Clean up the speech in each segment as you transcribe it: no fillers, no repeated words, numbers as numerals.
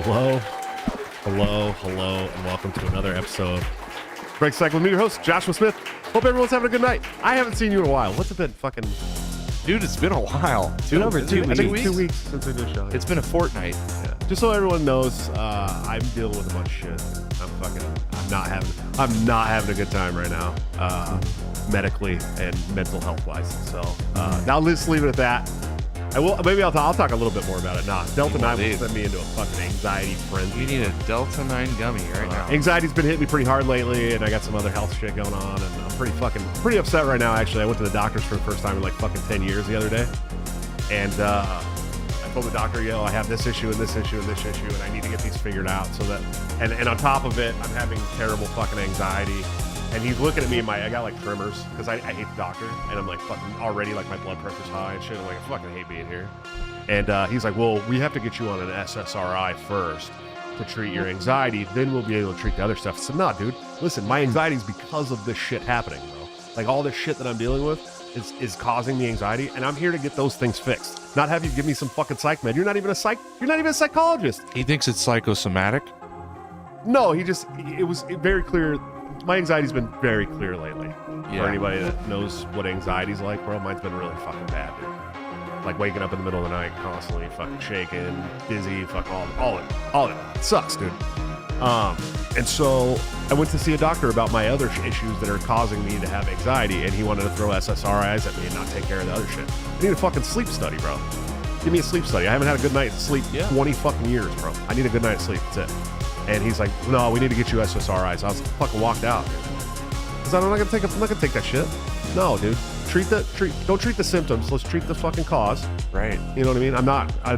Hello, and welcome to another episode of Break Cycle with me, your host, Joshua Smith. Hope everyone's having a good night. I haven't seen you in a while. What's it been? Fucking... Dude, it's been a while. It's been over 2 weeks. I think 2 weeks since I did a show. It's been a fortnight. Yeah. Just so everyone knows, I'm dealing with a bunch of shit. I'm not having a good time right now, medically and mental health wise. So now let's leave it at that. I'll talk a little bit more about it. Delta 9 will send me into a fucking anxiety frenzy. You need a Delta 9 gummy right now. Anxiety's been hitting me pretty hard lately, and I got some other health shit going on, and I'm pretty upset right now, actually. I went to the doctor's for the first time in like fucking 10 years the other day, and I told the doctor, I have this issue and this issue and this issue, and I need to get these figured out so that, and on top of it, I'm having terrible fucking anxiety. And he's looking at me and I got like tremors because I hate the doctor, and I'm like fucking already like my blood pressure's high and shit. I'm like, I fucking hate being here. And he's like, well, we have to get you on an SSRI first to treat your anxiety. Then we'll be able to treat the other stuff. I said, nah, dude, listen, my anxiety is because of this shit happening, bro. Like all this shit that I'm dealing with is causing the anxiety, and I'm here to get those things fixed. Not have you give me some fucking psych med. You're not even a psychologist. He thinks it's psychosomatic. No, it was very clear. My anxiety's been very clear lately. Yeah. For anybody that knows what anxiety's like, bro, mine's been really fucking bad, dude. Like waking up in the middle of the night, constantly fucking shaking, dizzy, fuck all of it. It sucks, dude. And so I went to see a doctor about my other issues that are causing me to have anxiety, and he wanted to throw SSRIs at me and not take care of the other shit. I need a fucking sleep study, bro. Give me a sleep study. I haven't had a good night's sleep 20 fucking years, bro. I need a good night's sleep. That's it. And he's like, no, we need to get you SSRIs. I was fucking walked out, dude. Because I'm not gonna take that shit. No, dude. Don't treat the symptoms. Let's treat the fucking cause. Right. You know what I mean? I'm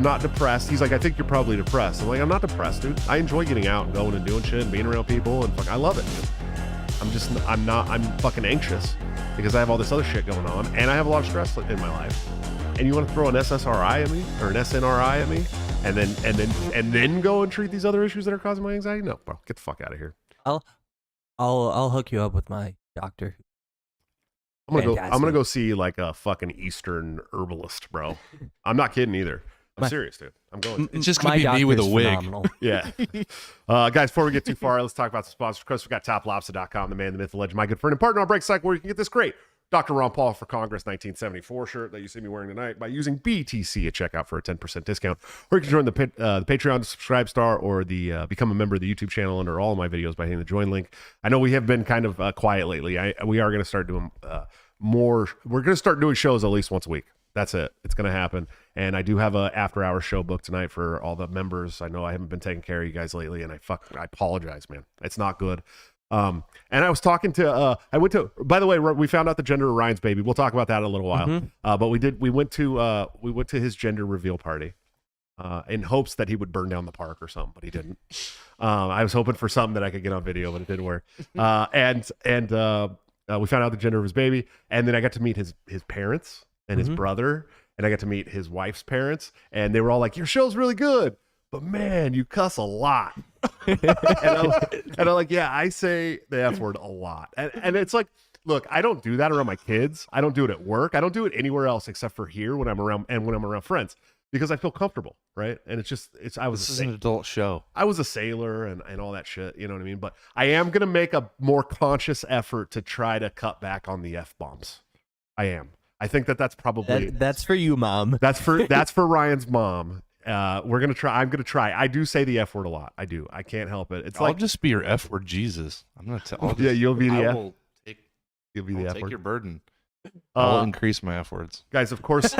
not depressed. He's like, I think you're probably depressed. I'm like, I'm not depressed, dude. I enjoy getting out and going and doing shit and being around people, and I love it, dude. I'm fucking anxious because I have all this other shit going on, and I have a lot of stress in my life. And you want to throw an SSRI at me or an SNRI at me? And then go and treat these other issues that are causing my anxiety? No, bro, get the fuck out of here. I'll hook you up with my doctor. I'm gonna go see like a fucking Eastern herbalist, bro. I'm not kidding either. I'm serious, dude. I'm going. It's just gonna be me with a wig. Phenomenal. Yeah. Guys, before we get too far, let's talk about some sponsors. Of course, we got toplobster.com, the man, the myth, the legend, my good friend and partner on Break Cycle, where you can get this great Dr. Ron Paul for Congress 1974 shirt that you see me wearing tonight by using BTC at checkout for a 10% discount. Or you can join the Patreon subscribe star or the become a member of the YouTube channel under all of my videos by hitting the join link. I know we have been kind of quiet lately. We are going to start doing more. We're going to start doing shows at least once a week. That's it. It's going to happen. And I do have a after-hours show booked tonight for all the members. I know I haven't been taking care of you guys lately, and I apologize, man. It's not good. And I was talking to, by the way, we found out the gender of Ryan's baby. We'll talk about that in a little while. Mm-hmm. But we went to his gender reveal party, in hopes that he would burn down the park or something, but he didn't. I was hoping for something that I could get on video, but it didn't work. And we found out the gender of his baby, and then I got to meet his parents and his brother, and I got to meet his wife's parents, and they were all like, your show's really good, but man, you cuss a lot. and I'm like, yeah, I say the F word a lot. And it's like, look, I don't do that around my kids. I don't do it at work. I don't do it anywhere else except for here when I'm around friends, because I feel comfortable, right? And this is an adult show. I was a sailor and all that shit, you know what I mean? But I am going to make a more conscious effort to try to cut back on the F-bombs. I am. I think that's probably... That's for you, Mom. That's for Ryan's mom. We're gonna try. I'm gonna try. I do say the F word a lot. I do. I can't help it. I'll just be your F word, Jesus. I'm gonna tell. Yeah, you'll be the F. You'll be the F word. Take your burden. I'll increase my F words, guys. Of course.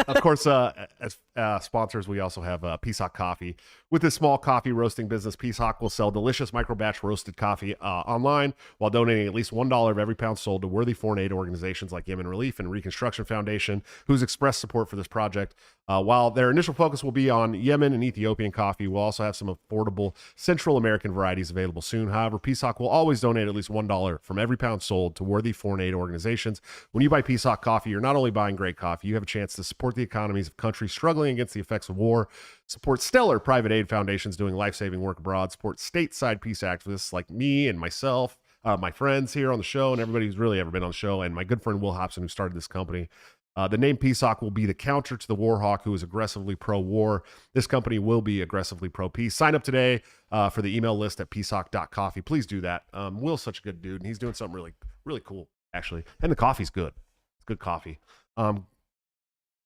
As sponsors, we also have Peace Hawk Coffee. With this small coffee roasting business, Peace Hawk will sell delicious micro batch roasted coffee online while donating at least $1 of every pound sold to worthy foreign aid organizations like Yemen Relief and Reconstruction Foundation, who's expressed support for this project. While their initial focus will be on Yemen and Ethiopian coffee, we'll also have some affordable Central American varieties available soon. However, Peace Hawk will always donate at least $1 from every pound sold to worthy foreign aid organizations. When you buy Peace Hawk coffee, you're not only buying great coffee, you have a chance to support the economies of countries struggling against the effects of war, support stellar private aid foundations doing life-saving work abroad, support stateside peace activists like me and myself, my friends here on the show, and everybody who's really ever been on the show, and my good friend Will Hobson, who started this company. The name PSOC will be the counter to the Warhawk, who is aggressively pro-war. This company will be aggressively pro-peace. Sign up today for the email list at psoc.coffee. Please do that. Will's such a good dude, and he's doing something really, really cool, actually. And the coffee's good. It's good coffee.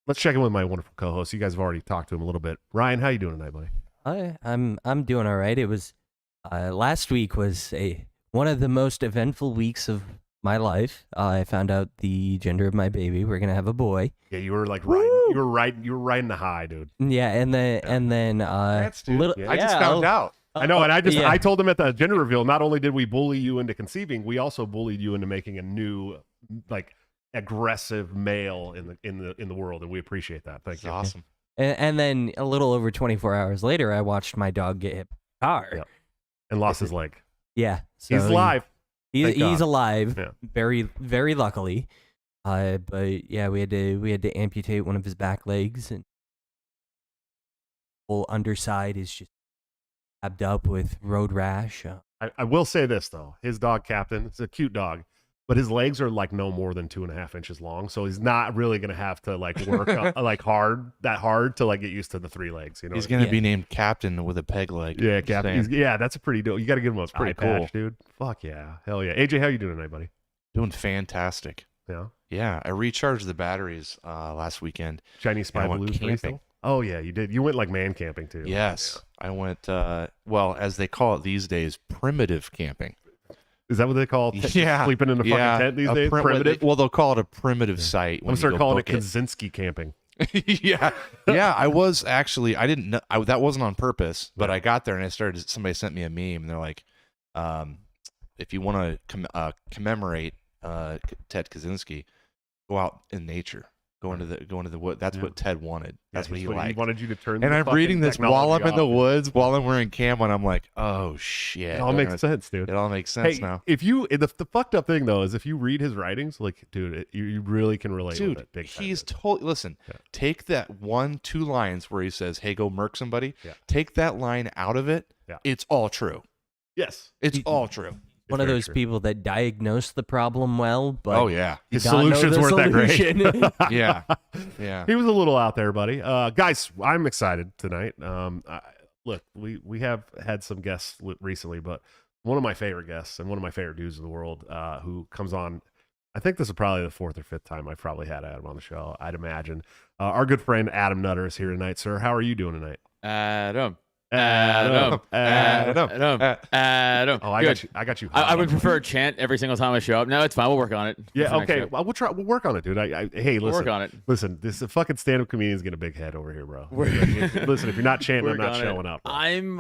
Let's check in with my wonderful co-host. You guys have already talked to him a little bit. Ryan, how you doing tonight, buddy? I'm doing all right. It was last week was one of the most eventful weeks of my life. I found out the gender of my baby. We're gonna have a boy. Yeah, you were like riding. You were riding the high, dude. Yeah, and then Congrats, dude. little, I just found out. I know, and I told him at the gender reveal. Not only did we bully you into conceiving, we also bullied you into making a new, like, aggressive male in the world, and we appreciate that. Thank you. Awesome. And then a little over 24 hours later, I watched my dog get hit by a car. Yep. And lost his leg. Yeah, so he's alive. He's alive. Yeah. Very, very luckily. But yeah, we had to amputate one of his back legs, and whole underside is just tabbed up with road rash. I will say this though, his dog Captain, it's a cute dog, but his legs are like no more than 2.5 inches long, so he's not really gonna have to like work like hard to like get used to the 3 legs. You know, he's gonna be named Captain with a peg leg. Yeah, Captain. Yeah, that's a pretty dope. You got to give him a pretty eye patch, cool, dude. Fuck yeah, hell yeah. AJ, how you doing tonight, buddy? Doing fantastic. Yeah. Yeah, I recharged the batteries last weekend. Chinese Spy Blues camping. Oh yeah, you did. You went like man camping too. Yes, yeah. I went. Well, as they call it these days, primitive camping. Is that what they call it? Yeah, sleeping in a fucking tent these days? Primitive? Well, they'll call it a primitive site. I'm start calling it Kaczynski camping. Yeah. I was actually, I didn't know, that wasn't on purpose, but I got there and somebody sent me a meme, and they're like, if you want to commemorate Ted Kaczynski, go out in nature. Go into the wood. That's what Ted wanted. That's what he liked. He wanted you to turn. And I'm reading this while I'm in the woods, while I'm wearing camo, and I'm like, oh shit. It all makes sense, dude. It all makes sense now. If you, the fucked up thing though is if you read his writings, like, dude, you really can relate. Dude, with it big time, he's totally. Listen, take that 1-2 lines where he says, "Hey, go murk somebody." Yeah. Take that line out of it. Yeah. It's all true. Yes, it's all true. One of those people that diagnosed the problem well, but oh yeah, his solutions weren't that great. Yeah. He was a little out there, buddy. Guys, I'm excited tonight. Look, we have had some guests recently, but one of my favorite guests and one of my favorite dudes in the world, who comes on. I think this is probably the 4th or 5th time I've probably had Adam on the show. I'd imagine. Our good friend Adam Nutter is here tonight, sir. How are you doing tonight? Adam. Oh, I got you. I would prefer a chant every single time I show up. No, it's fine. We'll work on it. Yeah, okay. Well, we'll work on it, dude. Hey, listen. We'll work on it. Listen, this fucking stand-up comedian's getting a big head over here, bro. Listen, if you're not chanting, I'm not showing up. Bro.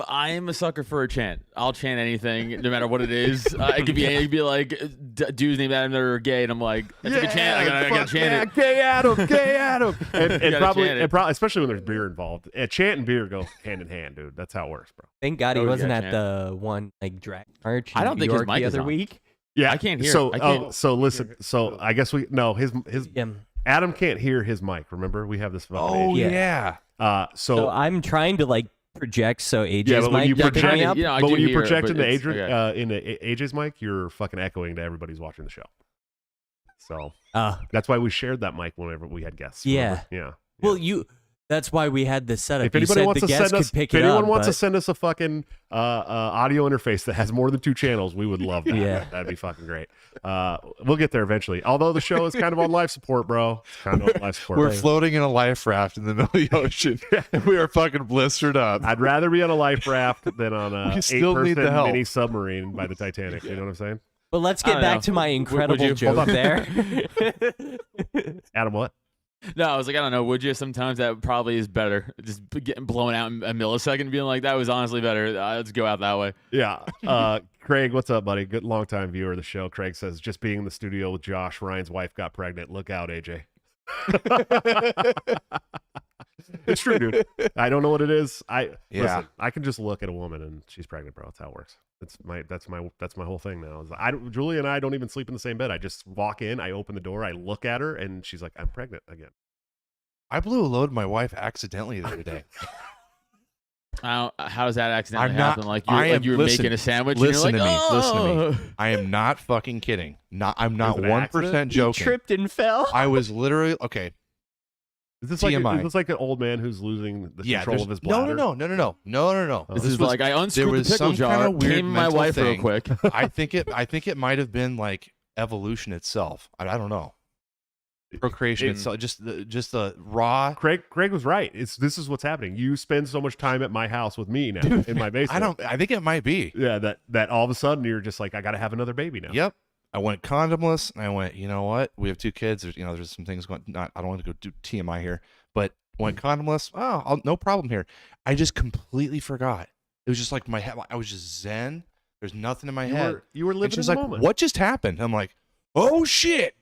I'm a sucker for a chant. I'll chant anything, no matter what it is. It could be like dudes named Adam that are gay, and I'm like, that's a good chant. I gotta chant it. Gay Adam. and probably, especially when there's beer involved. Chant and beer go hand in hand, dude. That's how it works, bro. Thank God he wasn't at the one like drag march. I don't think his mic the is other on. week. Yeah, I can't hear. So listen. So I guess his Adam can't hear his mic. Remember, we have this. Oh yeah. So I'm trying to like project so AJ's but when you mic project, up. Yeah, but when you project into AJ's mic, you're fucking echoing to everybody's watching the show. So that's why we shared that mic whenever we had guests. Yeah. Yeah. Well, that's why we had this setup. If anybody wants to send us, to send us a fucking audio interface that has more than 2 channels, we would love that. Yeah, that'd be fucking great. We'll get there eventually. Although the show is kind of on life support, bro. It's kind of on life support. We're floating in a life raft in the middle of the ocean. We are fucking blistered up. I'd rather be on a life raft than on a 8-person help. mini submarine by the Titanic. You know what I'm saying? But let's get back to my incredible joke there. Adam, what? No, I was like, I don't know. Would you? Sometimes that probably is better. Just getting blown out in a millisecond, being like, that was honestly better. Let's go out that way. Yeah. Craig, what's up, buddy? Good long-time viewer of the show. Craig says, just being in the studio with Josh, Ryan's wife got pregnant. Look out, AJ. It's true, dude. I don't know what it is. Listen, I can just look at a woman and she's pregnant, bro. That's how it works. That's my whole thing now. Julie and I don't even sleep in the same bed. I just walk in, I open the door, I look at her, and she's like, I'm pregnant again. I blew a load of my wife accidentally the other day. How does that accidentally I'm not- happen? Like I am- you're listen, making a sandwich. listen and you're to like, me, listen to me. "Oh!" I am not fucking kidding. I'm not Is it an 1% He joking. tripped and fell. I was literally okay. Is this TMI. like an old man who's losing the control of his bladder? No. Oh. This is was- like I there unscrewed was the pickle some jar, kinda weird came my mental wife real thing. quick. I think it might have been like evolution itself. I don't know. Procreation itself, just the raw. Craig was right. This is what's happening. You spend so much time at my house with me now in my basement. I think it might be. Yeah, that all of a sudden you're just like, I got to have another baby now. Yep. I went condomless, and I went, you know what? We have 2 kids. There's some things going. I don't want to go do TMI here, but went condomless. Oh, no problem here. I just completely forgot. It was just like my head. I was just zen. There's nothing in my head. You were And living in she's the like, moment. what just happened? I'm like, oh shit.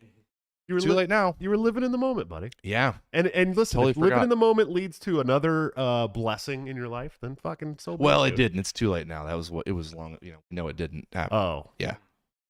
You were Too late now. You were living in the moment, buddy. Yeah. And listen, Totally if living forgot. in the moment leads to another blessing in your life, then fucking so. be Well, it, it dude. didn't. It's too late now. That was what it was long. No, it didn't happen. Oh, Yeah.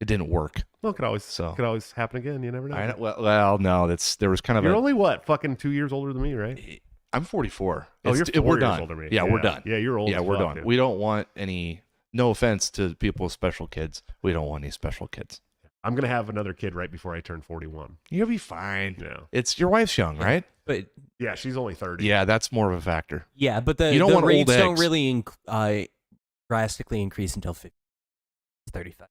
It didn't work. well, it could always happen again. You never know. I know, well, no. There was kind of You're a. only what, fucking 2 years older than me, right? I'm 44. Oh, It's- you're 4 we're years done. older than me. Yeah, we're done. Yeah, you're old. Yeah, as we're fuck, done. dude. We don't want any. No offense to people with special kids. We don't want any special kids. I'm gonna have another kid right before I turn 41. You'll be fine. Yeah. It's your wife's young, right? But Yeah, she's only 30. Yeah, that's more of a factor. yeah, but the You don't the want old rates don't eggs. really drastically increase until 35.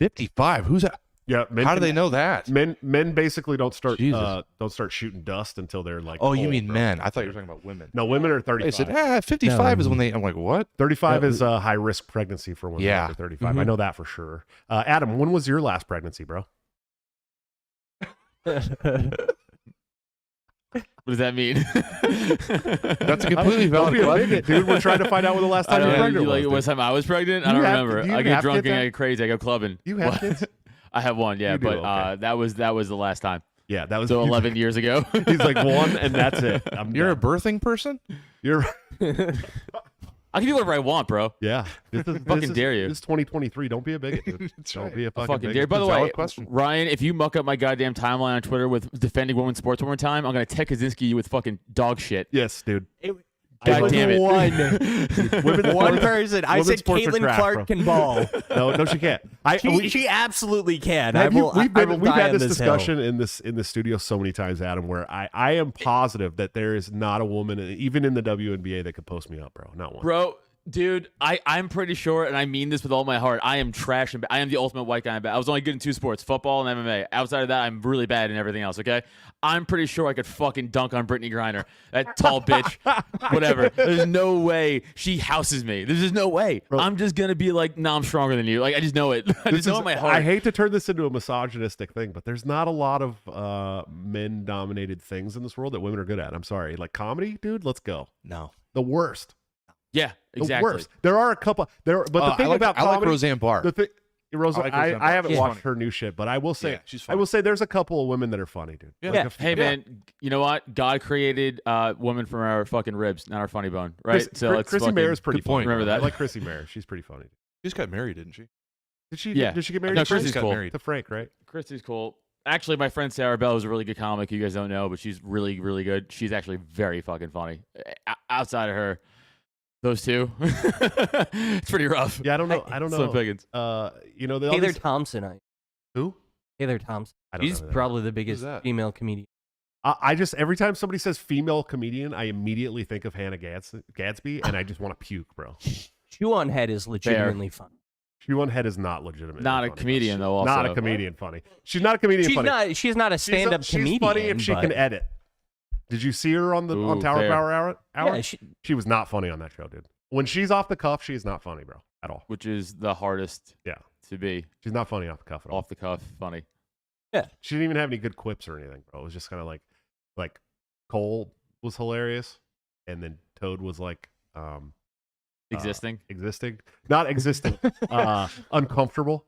55. Who's that? Yeah. Men How do can- they know that? Men basically don't start Jesus. shooting dust until they're like. Oh, you old, mean bro. men? I thought you were talking about women. No, women are I 35. said, 55 No, is when they. I'm like, what? 35 No, is a high risk pregnancy for women Yeah. under 35. I Mhm. know that for sure. Adam, when was your last pregnancy, bro? What does that mean? That's a completely Don't valid be a question. bigot, dude. We're trying to find out when the last I time you don't were know. pregnant You like was. what dude. time I was pregnant? I You don't have- remember. do you I have get drunk kids, and I Adam? get crazy. I go clubbing. You have What? kids? I have one, yeah, You do, but okay. that was the last time. Yeah, that was So 11 years ago. He's like one, and that's it. I'm You're a done. birthing person? You're I can do whatever I want, bro. yeah. Fucking dare you. This is 2023. Don't be a bigot, dude. Don't right. be a I fucking, fucking bigot. dare. By the Valid way, question. Ryan, if you muck up my goddamn timeline on Twitter with defending women's sports one more time, I'm gonna Ted Kaczynski you with fucking dog shit. Yes, dude. God damn it. Women's One sports- person. I women's said sports are Caitlin crap, Clark bro. can ball. No, she can't. She absolutely can. Have you- I will we've die had on this hill. discussion in the studio so many times, Adam, where I am positive that there is not a woman, even in the WNBA, that could post me up, bro. Not one. Bro, dude, I'm pretty sure, and I mean this with all my heart, I am trash and I am the ultimate white guy in bad. I was only good in 2 sports, football and MMA. Outside of that, I'm really bad in everything else, okay? I'm pretty sure I could fucking dunk on Brittany Griner, that tall bitch, whatever. There's no way she houses me. There's just no way. Bro. I'm just going to be like, no, I'm stronger than you. Like, I just know it. I just know it in my heart. I hate to turn this into a misogynistic thing, but there's not a lot of men-dominated things in this world that women are good at. I'm sorry. Like comedy, dude, let's go. No. The worst. Yeah, The exactly. worst. There are a couple. But the thing about I like comedy, Roseanne Barr. the thing, Rosa, I like Roseanne I Barr. haven't She's watched funny. her new shit, but I will say, Yeah, she's I funny. will say, there's a couple of women that are funny, dude. Yeah. Like Hey, man, you know what? God created women from our fucking ribs, not our funny bone, right? Chrissy fucking- Mayer is pretty good point. funny. Remember bro. that? I like Chrissy Mayer. She's pretty funny. She just got married, didn't she? Did she? Yeah. Did she get married? No, to Frank? Chrissy's got cool. married. To Frank, right? Christy's cool. Actually, my friend Sarah Bell is a really good comic. You guys don't know, but she's really, really good. She's actually very fucking funny. Outside of her, those two, it's pretty rough. Yeah, I don't know. I don't Slim know. pickings. You know, all Taylor these- Thompson. who? Taylor Thompson. I don't She's know who that probably the biggest that? female comedian. I just every time somebody says female comedian, I immediately think of Hannah Gadsby, and I just want to puke, bro. Chew on Head is legitimately fun. She One Head is not legitimate. Not a comedian though. Also, Not a comedian funny. She's not a comedian funny. She's not a She's stand-up comedian. She's funny if she but- can edit. Did you see her on Ooh, Tower fair. Power Hour? Yeah, She was not funny on that show, dude. When she's off the cuff, she is not funny, bro, at all. which is the hardest. Yeah. To be She's not funny off the cuff at all. off the cuff, funny. She didn't even have any good quips or anything, bro. It was just kind of like Cole was hilarious, and then Toad was like Existing. existing, not existing, uncomfortable,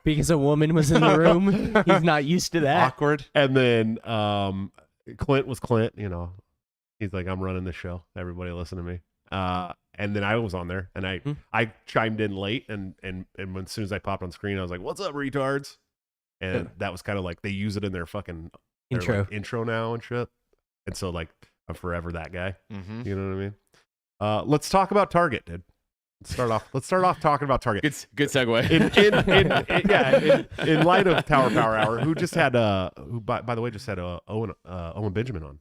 because a woman was in the room. He's not used to that. Awkward. and then Clint was Clint. You know, he's like, I'm running the show. Everybody listen to me. And then I was on there, and I chimed in late, and as soon as I popped on screen, I was like, "What's up, retards?" And that was kind of like they use it in their fucking Intro. intro now and shit. And so like I'm forever that guy. Mm-hmm. You know what I mean? Let's talk about Target, dude. Let's start off talking about Target. Good segue. In light of Tower Power Hour, who just had who by the way just had Owen Benjamin on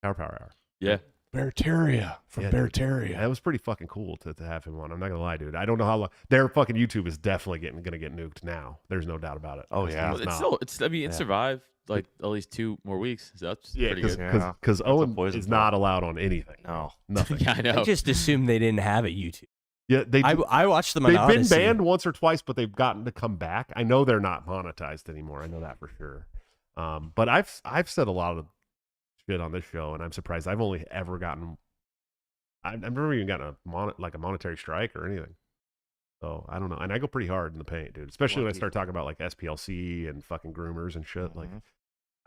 Tower Power Hour. Yeah. Bearteria from Bearteria. That was pretty fucking cool to have him on. I'm not gonna lie, dude. I don't know how long their fucking YouTube is definitely gonna get nuked now. There's no doubt about it. Oh, yeah. It survived like at least 2 more weeks. So that's pretty good. Because Owen poison is pill. not allowed on anything. No. Nothing. Yeah, I know. I just assumed they didn't have a YouTube. Yeah, I watched them on they've been Odyssey. banned once or twice, but they've gotten to come back. I know they're not monetized anymore. I know that for sure. But I've said a lot of shit on this show, and I'm surprised. I've only ever gotten. I've never even gotten a monetary strike or anything. So I don't know. And I go pretty hard in the paint, dude. Especially when I start talking about like SPLC and fucking groomers and shit. Like,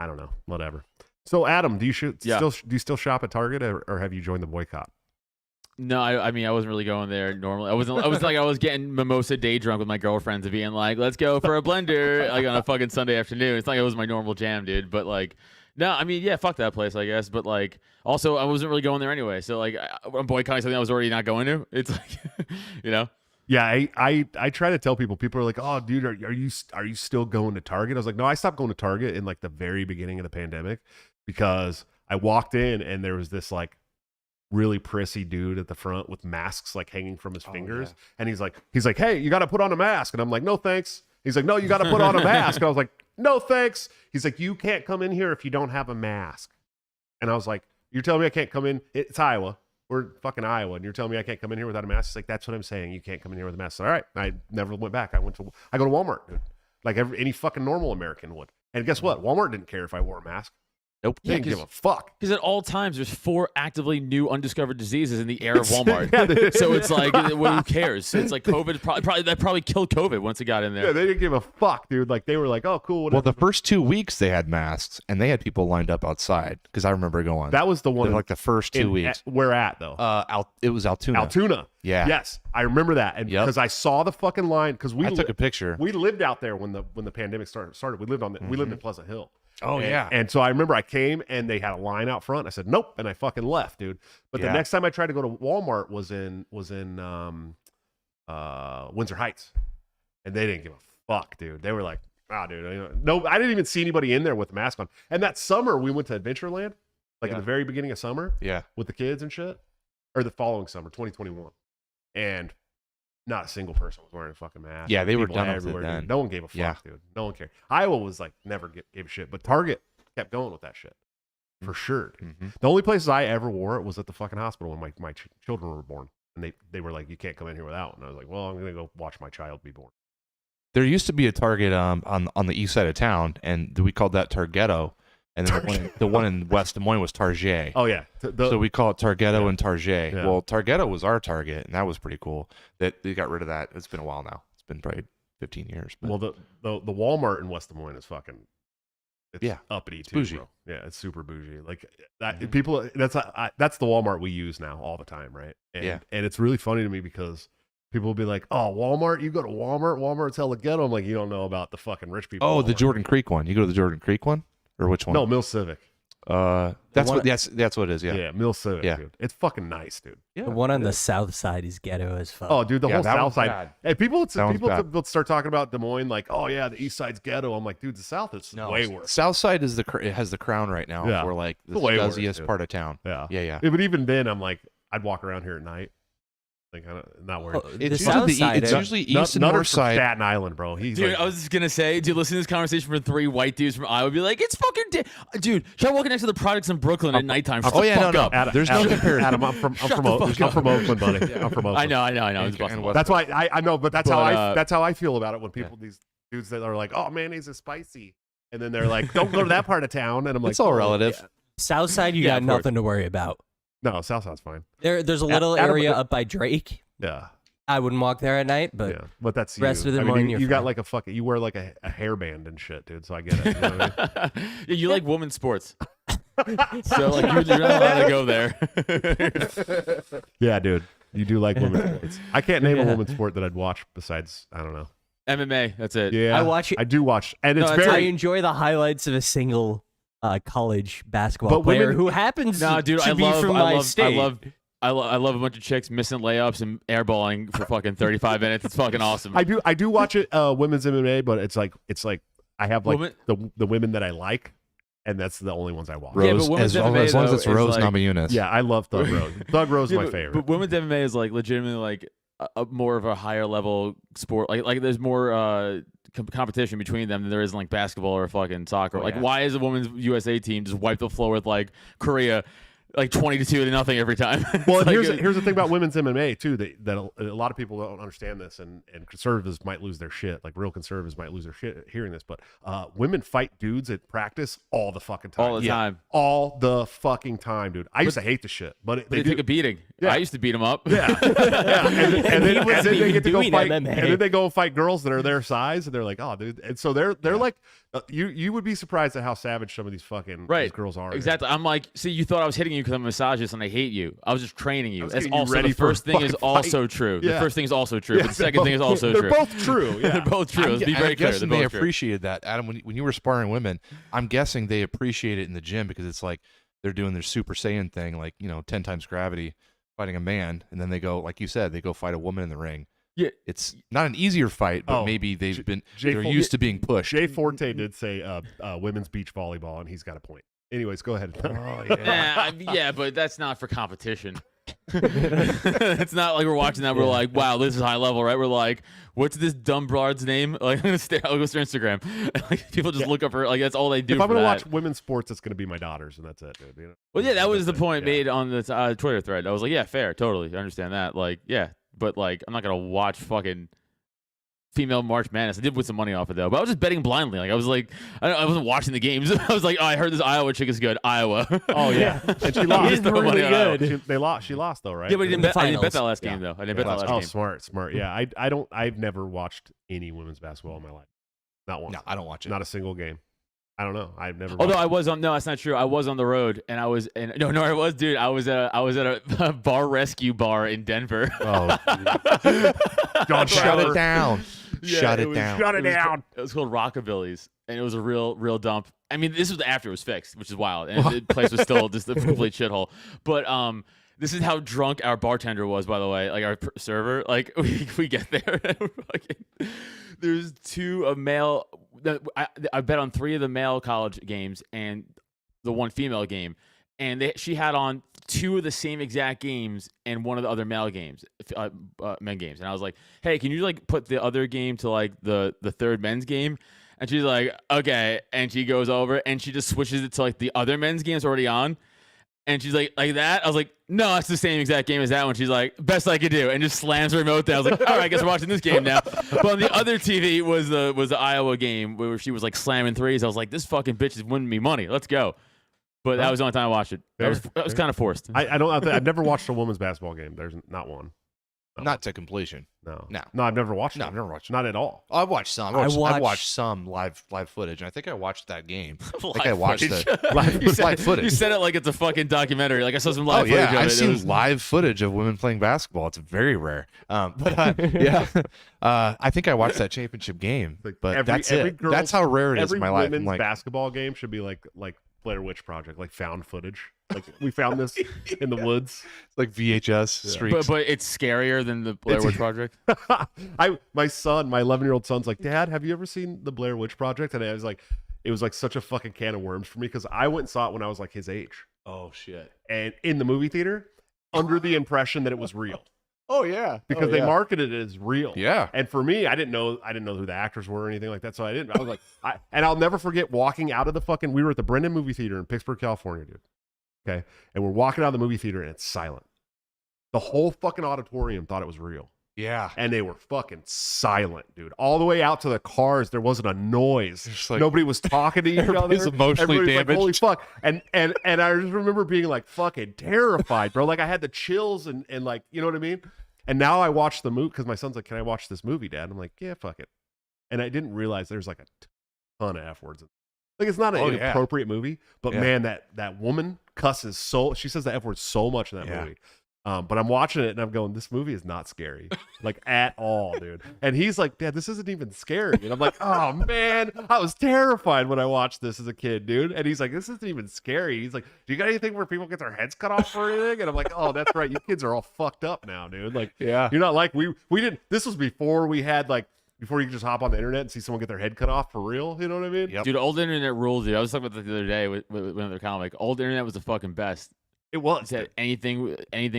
I don't know, whatever. So Adam, do you still shop at Target, or have you joined the boycott? No, I mean I wasn't really going there normally. I was like I was getting mimosa day drunk with my girlfriends and being like, let's go for a blender like on a fucking Sunday afternoon. It's like it was my normal jam, dude. But like, no, I mean yeah, fuck that place, I guess. But like, also I wasn't really going there anyway. So like, I'm boycotting something I was already not going to. It's like, you know. Yeah, I try to tell people. People are like, "Oh, dude, are you still going to Target?" I was like, "No, I stopped going to Target in like the very beginning of the pandemic because I walked in and there was this like really prissy dude at the front with masks like hanging from his fingers, and he's like, "Hey, you got to put on a mask," and I'm like, "No, thanks." He's like, "No, you got to put on a mask," and I was like, "No, thanks." He's like, "You can't come in here if you don't have a mask," and I was like, "You're telling me I can't come in? It's Iowa." We're fucking Iowa, and you're telling me I can't come in here without a mask? He's like, that's what I'm saying. You can't come in here with a mask. So, all right. I never went back. I go to Walmart, dude. Like any fucking normal American would. And guess what? Walmart didn't care if I wore a mask. Nope. They didn't give a fuck. Because at all times, there's 4 actively new undiscovered diseases in the air of Walmart. So it's like, well, who cares? It's like COVID probably killed COVID once it got in there. Yeah, they didn't give a fuck, dude. Like they were like, oh, cool. Whatever. Well, the first 2 weeks they had masks, and they had people lined up outside because I remember going. That was the one. Like the first 2 weeks. Where at though? It was Altoona. Altoona. Yeah. Yes, I remember that, and because I saw the fucking line. Because I took a picture. We lived out there when the pandemic started. We lived we lived in Pleasant Hill. Oh, yeah. And so I remember I came and they had a line out front. I said, nope. And I fucking left, dude. But the next time I tried to go to Walmart was in Windsor Heights. And they didn't give a fuck, dude. They were like, dude. No, I didn't even see anybody in there with a mask on. And that summer we went to Adventureland, like in the very beginning of summer. Yeah. With the kids and shit. Or the following summer, 2021. And not a single person was wearing a fucking mask. Yeah, they were People done with everywhere, it then. dude. No one gave a fuck, dude. No one cared. Iowa was like never gave a shit, but Target kept going with that shit for sure. Dude. The only places I ever wore it was at the fucking hospital when my children were born, and they were like, "You can't come in here without." And I was like, "Well, I'm gonna go watch my child be born." There used to be a Target on the east side of town, and we called that Targetto. And then the one in West Des Moines was Target. Oh yeah, so we call it Targetto and Target. Yeah. Well, Targetto was our Target, and that was pretty cool. That they got rid of that. It's been a while now. It's been probably 15 years. But. Well, the Walmart in West Des Moines is fucking uppity too, bougie. bro. Yeah, it's super bougie. Like that people. That's the Walmart we use now all the time, right? And, and it's really funny to me because people will be like, "Oh, Walmart, you go to Walmart. Walmart's hella ghetto." I'm like, you don't know about the fucking rich people. Oh, Walmart. the Jordan Creek one. You go to the Jordan Creek one? Or which one? No, Mill Civic. That's what it is. Yeah. Yeah, Mill Civic. Yeah. Dude. It's fucking nice, dude. Yeah, The one on the south side is ghetto as fuck. Oh, dude, the whole that south one's side. bad. Hey, people bad. will start talking about Des Moines like, oh yeah, the east side's ghetto. I'm like, dude, the south is way worse. South side is it has the crown right now for like the scuzziest worse, part of town. Yeah. Yeah. But even then, I'm like, I'd walk around here at night. Like, not worried. It's the south side. It's usually east and Nutter's north from side. Staten Island, bro. He's Dude, like, I was just gonna say, dude, listen to this conversation from 3 white dudes from Iowa. Be like, it's fucking, dude. Try walking next to the products in Brooklyn at nighttime. Shut the fuck up. Adam, There's no comparison. Adam, I'm from Oakland, buddy. I'm from Oakland. I know. And West That's why I know, but that's But, how I feel about it when people these dudes that are like, oh, mayonnaise is spicy, and then they're like, don't go to that part of town, and I'm like, it's all relative. Yeah. South side, you got of course. nothing to worry about. No, Southside's fine. There's a little Adam- area up by Drake. Yeah. I wouldn't walk there at night, but Yeah, but that's rest you. of the I mean, morning, you you're got fine. like a fucking, you wear like a hairband and shit, dude. So I get it. You know what I mean? Yeah, you like women's sports. So like you're not allowed to go there. Yeah, dude, you do like women's sports. I can't name a women's sport that I'd watch besides, I don't know. MMA, that's it. Yeah, I watch it. I do watch, and it's I very. enjoy the highlights of a single college basketball But women- player who happens No, dude, to be from my state. I love a bunch of chicks missing layups and airballing for fucking 35 minutes. It's fucking awesome. I do watch it, women's MMA, but it's like I have like the women that I like, and that's the only ones I watch. Yeah, but Rose, women's as long MMA, as though, it's is Rose like- Namajunas. Yeah, I love Thug Rose. Thug Rose is my favorite. But women's MMA is like legitimately like a more of a higher level sport. Like there's more competition between them than there is in like basketball or fucking soccer. Oh, Like yeah. why is the women's USA team just wipe the floor with like Korea? Like 20-2 every time. Well, It's like here's the thing about women's MMA too, that a lot of people don't understand this, and conservatives might lose their shit. Like real conservatives might lose their shit hearing this, but women fight dudes at practice all the fucking time. all the time. All the fucking time, dude. I used to hate the shit, but They take a beating. Yeah. I used to beat them up. yeah, yeah. And then, He wasn't they even get to go doing fight, MMA. and then they go and fight girls that are their size, and they're like, oh, dude. And so they're like, you would be surprised at how savage some of these fucking Right. these girls are. Exactly. I'm like, see, you thought I was hitting you because I'm a misogynist and I hate you. I was just training you. was That's getting you also ready the for a first thing is fucking also fight. true. The Yeah. first thing is also true. Yeah, but the second thing is also they're true. both true. Yeah. They're both true. Let's be very I'm clear. guessing They're they both true. appreciated that, Adam. When you were sparring women, I'm guessing they appreciate it in the gym because it's like they're doing their Super Saiyan thing, like 10 times gravity, fighting a man, and then they go, like you said, they go fight a woman in the ring. Yeah. It's not an easier fight, but Oh, maybe they've been Jay they're Fol- used to being pushed. Jay Forte did say women's beach volleyball, and he's got a point. Anyways, go ahead. Oh, yeah. Yeah, but that's not for competition. It's not like we're watching that. We're like, wow, this is high level, right? We're like, what's this dumb broad's name? Like, I'll go to their Instagram. Like, people just look up her. Like, that's all they do. If I'm for gonna that. watch women's sports, it's gonna be my daughters, and that's it, dude. You know? Well, yeah, that was the That's it. point Yeah. made on the Twitter thread. I was like, yeah, fair, totally, I understand that. Like, yeah, but like, I'm not gonna watch fucking female March Madness. I did win some money off it though, but I was just betting blindly. Like, I was like, I wasn't watching the games. I was like, oh, I heard this Iowa chick is good. Iowa. Oh yeah, and she He's lost. throw money really on Iowa. good. They lost. She lost though, right? Yeah, but I didn't bet finals. that last game Yeah. though. I didn't bet that last Oh, game. smart. Yeah, I've never watched any women's basketball in my life. Not one. No, I don't watch it. Not a single game. I don't know. I've never. Although watched I was on, no, that's not true. I was on the road, and I was dude. I was at a bar rescue bar in Denver. Oh, Don't shut Trevor. it down. Yeah, Shut it it was- down. Shut it down. It was called Rockabilly's, and it was a real dump. I mean, this was after it was fixed, which is wild, and the place was still just a complete shithole. But this is how drunk our bartender was, by the way. Like our server, like we get there, and we're fucking, there's two male. I bet on 3 of the male college games and the 1 female game, and she had on 2 of the same exact games and 1 of the other male games, men games. And I was like, hey, can you like put the other game to like the third men's game? And she's like, okay. And she goes over and she just switches it to like the other men's games already on. And she's like that. I was like, no, it's the same exact game as that one. She's like, best I could do, and just slams her remote down. I was like, all right, I guess we're watching this game now. But on the other TV was the Iowa game where she was like slamming threes. I was like, this fucking bitch is winning me money. Let's go. But that was the only time I watched it. That was kind of forced. I don't. I've never watched a women's basketball game. There's not one. No. Not to completion. No. No. I've never watched. No, it. I've never watched it. Not at all. I've watched some. I I've watched- watched some live footage, and I think I watched that game. I think Live I watched footage. the live footage. You said it like it's a fucking documentary. Like I saw some live Oh footage yeah, of it. I've It seen was- live footage of women playing basketball. It's very rare. Yeah, I think I watched that championship game, Like, but every- that's every it. girl's- That's how rare it is Every in my life. I'm women's like, basketball game should be like Blair Witch Project, like found footage. Like we found this in the woods. like VHS streaks. but it's scarier than the Blair It's- Witch Project. My 11-year-old son's like, Dad, have you ever seen the Blair Witch Project? And I was like, it was like such a fucking can of worms for me because I went and saw it when I was like his age, oh shit. and in the movie theater, under the impression that it was real Oh yeah. because they marketed it as real. Yeah. And for me, I didn't know who the actors were or anything like that. So I was like, and I'll never forget walking out of the fucking. We were at the Brendan movie theater in Pittsburgh, California, dude. Okay, and we're walking out of the movie theater and it's silent. The whole fucking auditorium thought it was real. Yeah. And they were fucking silent, dude. All the way out to the cars, there wasn't a noise. Just like- Nobody was talking to each other. Everybody's emotionally Everybody's like, damaged. holy fuck! And I just remember being like fucking terrified, bro. Like I had the chills and like, you know what I mean. And now I watch the movie because my son's like, "Can I watch this movie, Dad?" I'm like, "Yeah, fuck it." And I didn't realize there's like a ton of F words. Like it's not an Oh, yeah. inappropriate movie, but Yeah. man, that woman cusses so. She says the F word so much in that Yeah. movie. But I'm watching it and I'm going, this movie is not scary, like at all, dude. And he's like, Dad, this isn't even scary. And I'm like, oh man, I was terrified when I watched this as a kid, dude. And he's like, this isn't even scary. He's like, do you got anything where people get their heads cut off or anything? And I'm like, oh, that's right. You kids are all fucked up now, dude. Like, Yeah. you're not like we didn't. This was before we had like. Before you could just hop on the internet and see someone get their head cut off for real, you know what I mean? Yep. Dude, old internet rules, dude. I was talking about that the other day with another comic. Old internet was the fucking best. It was. Said anything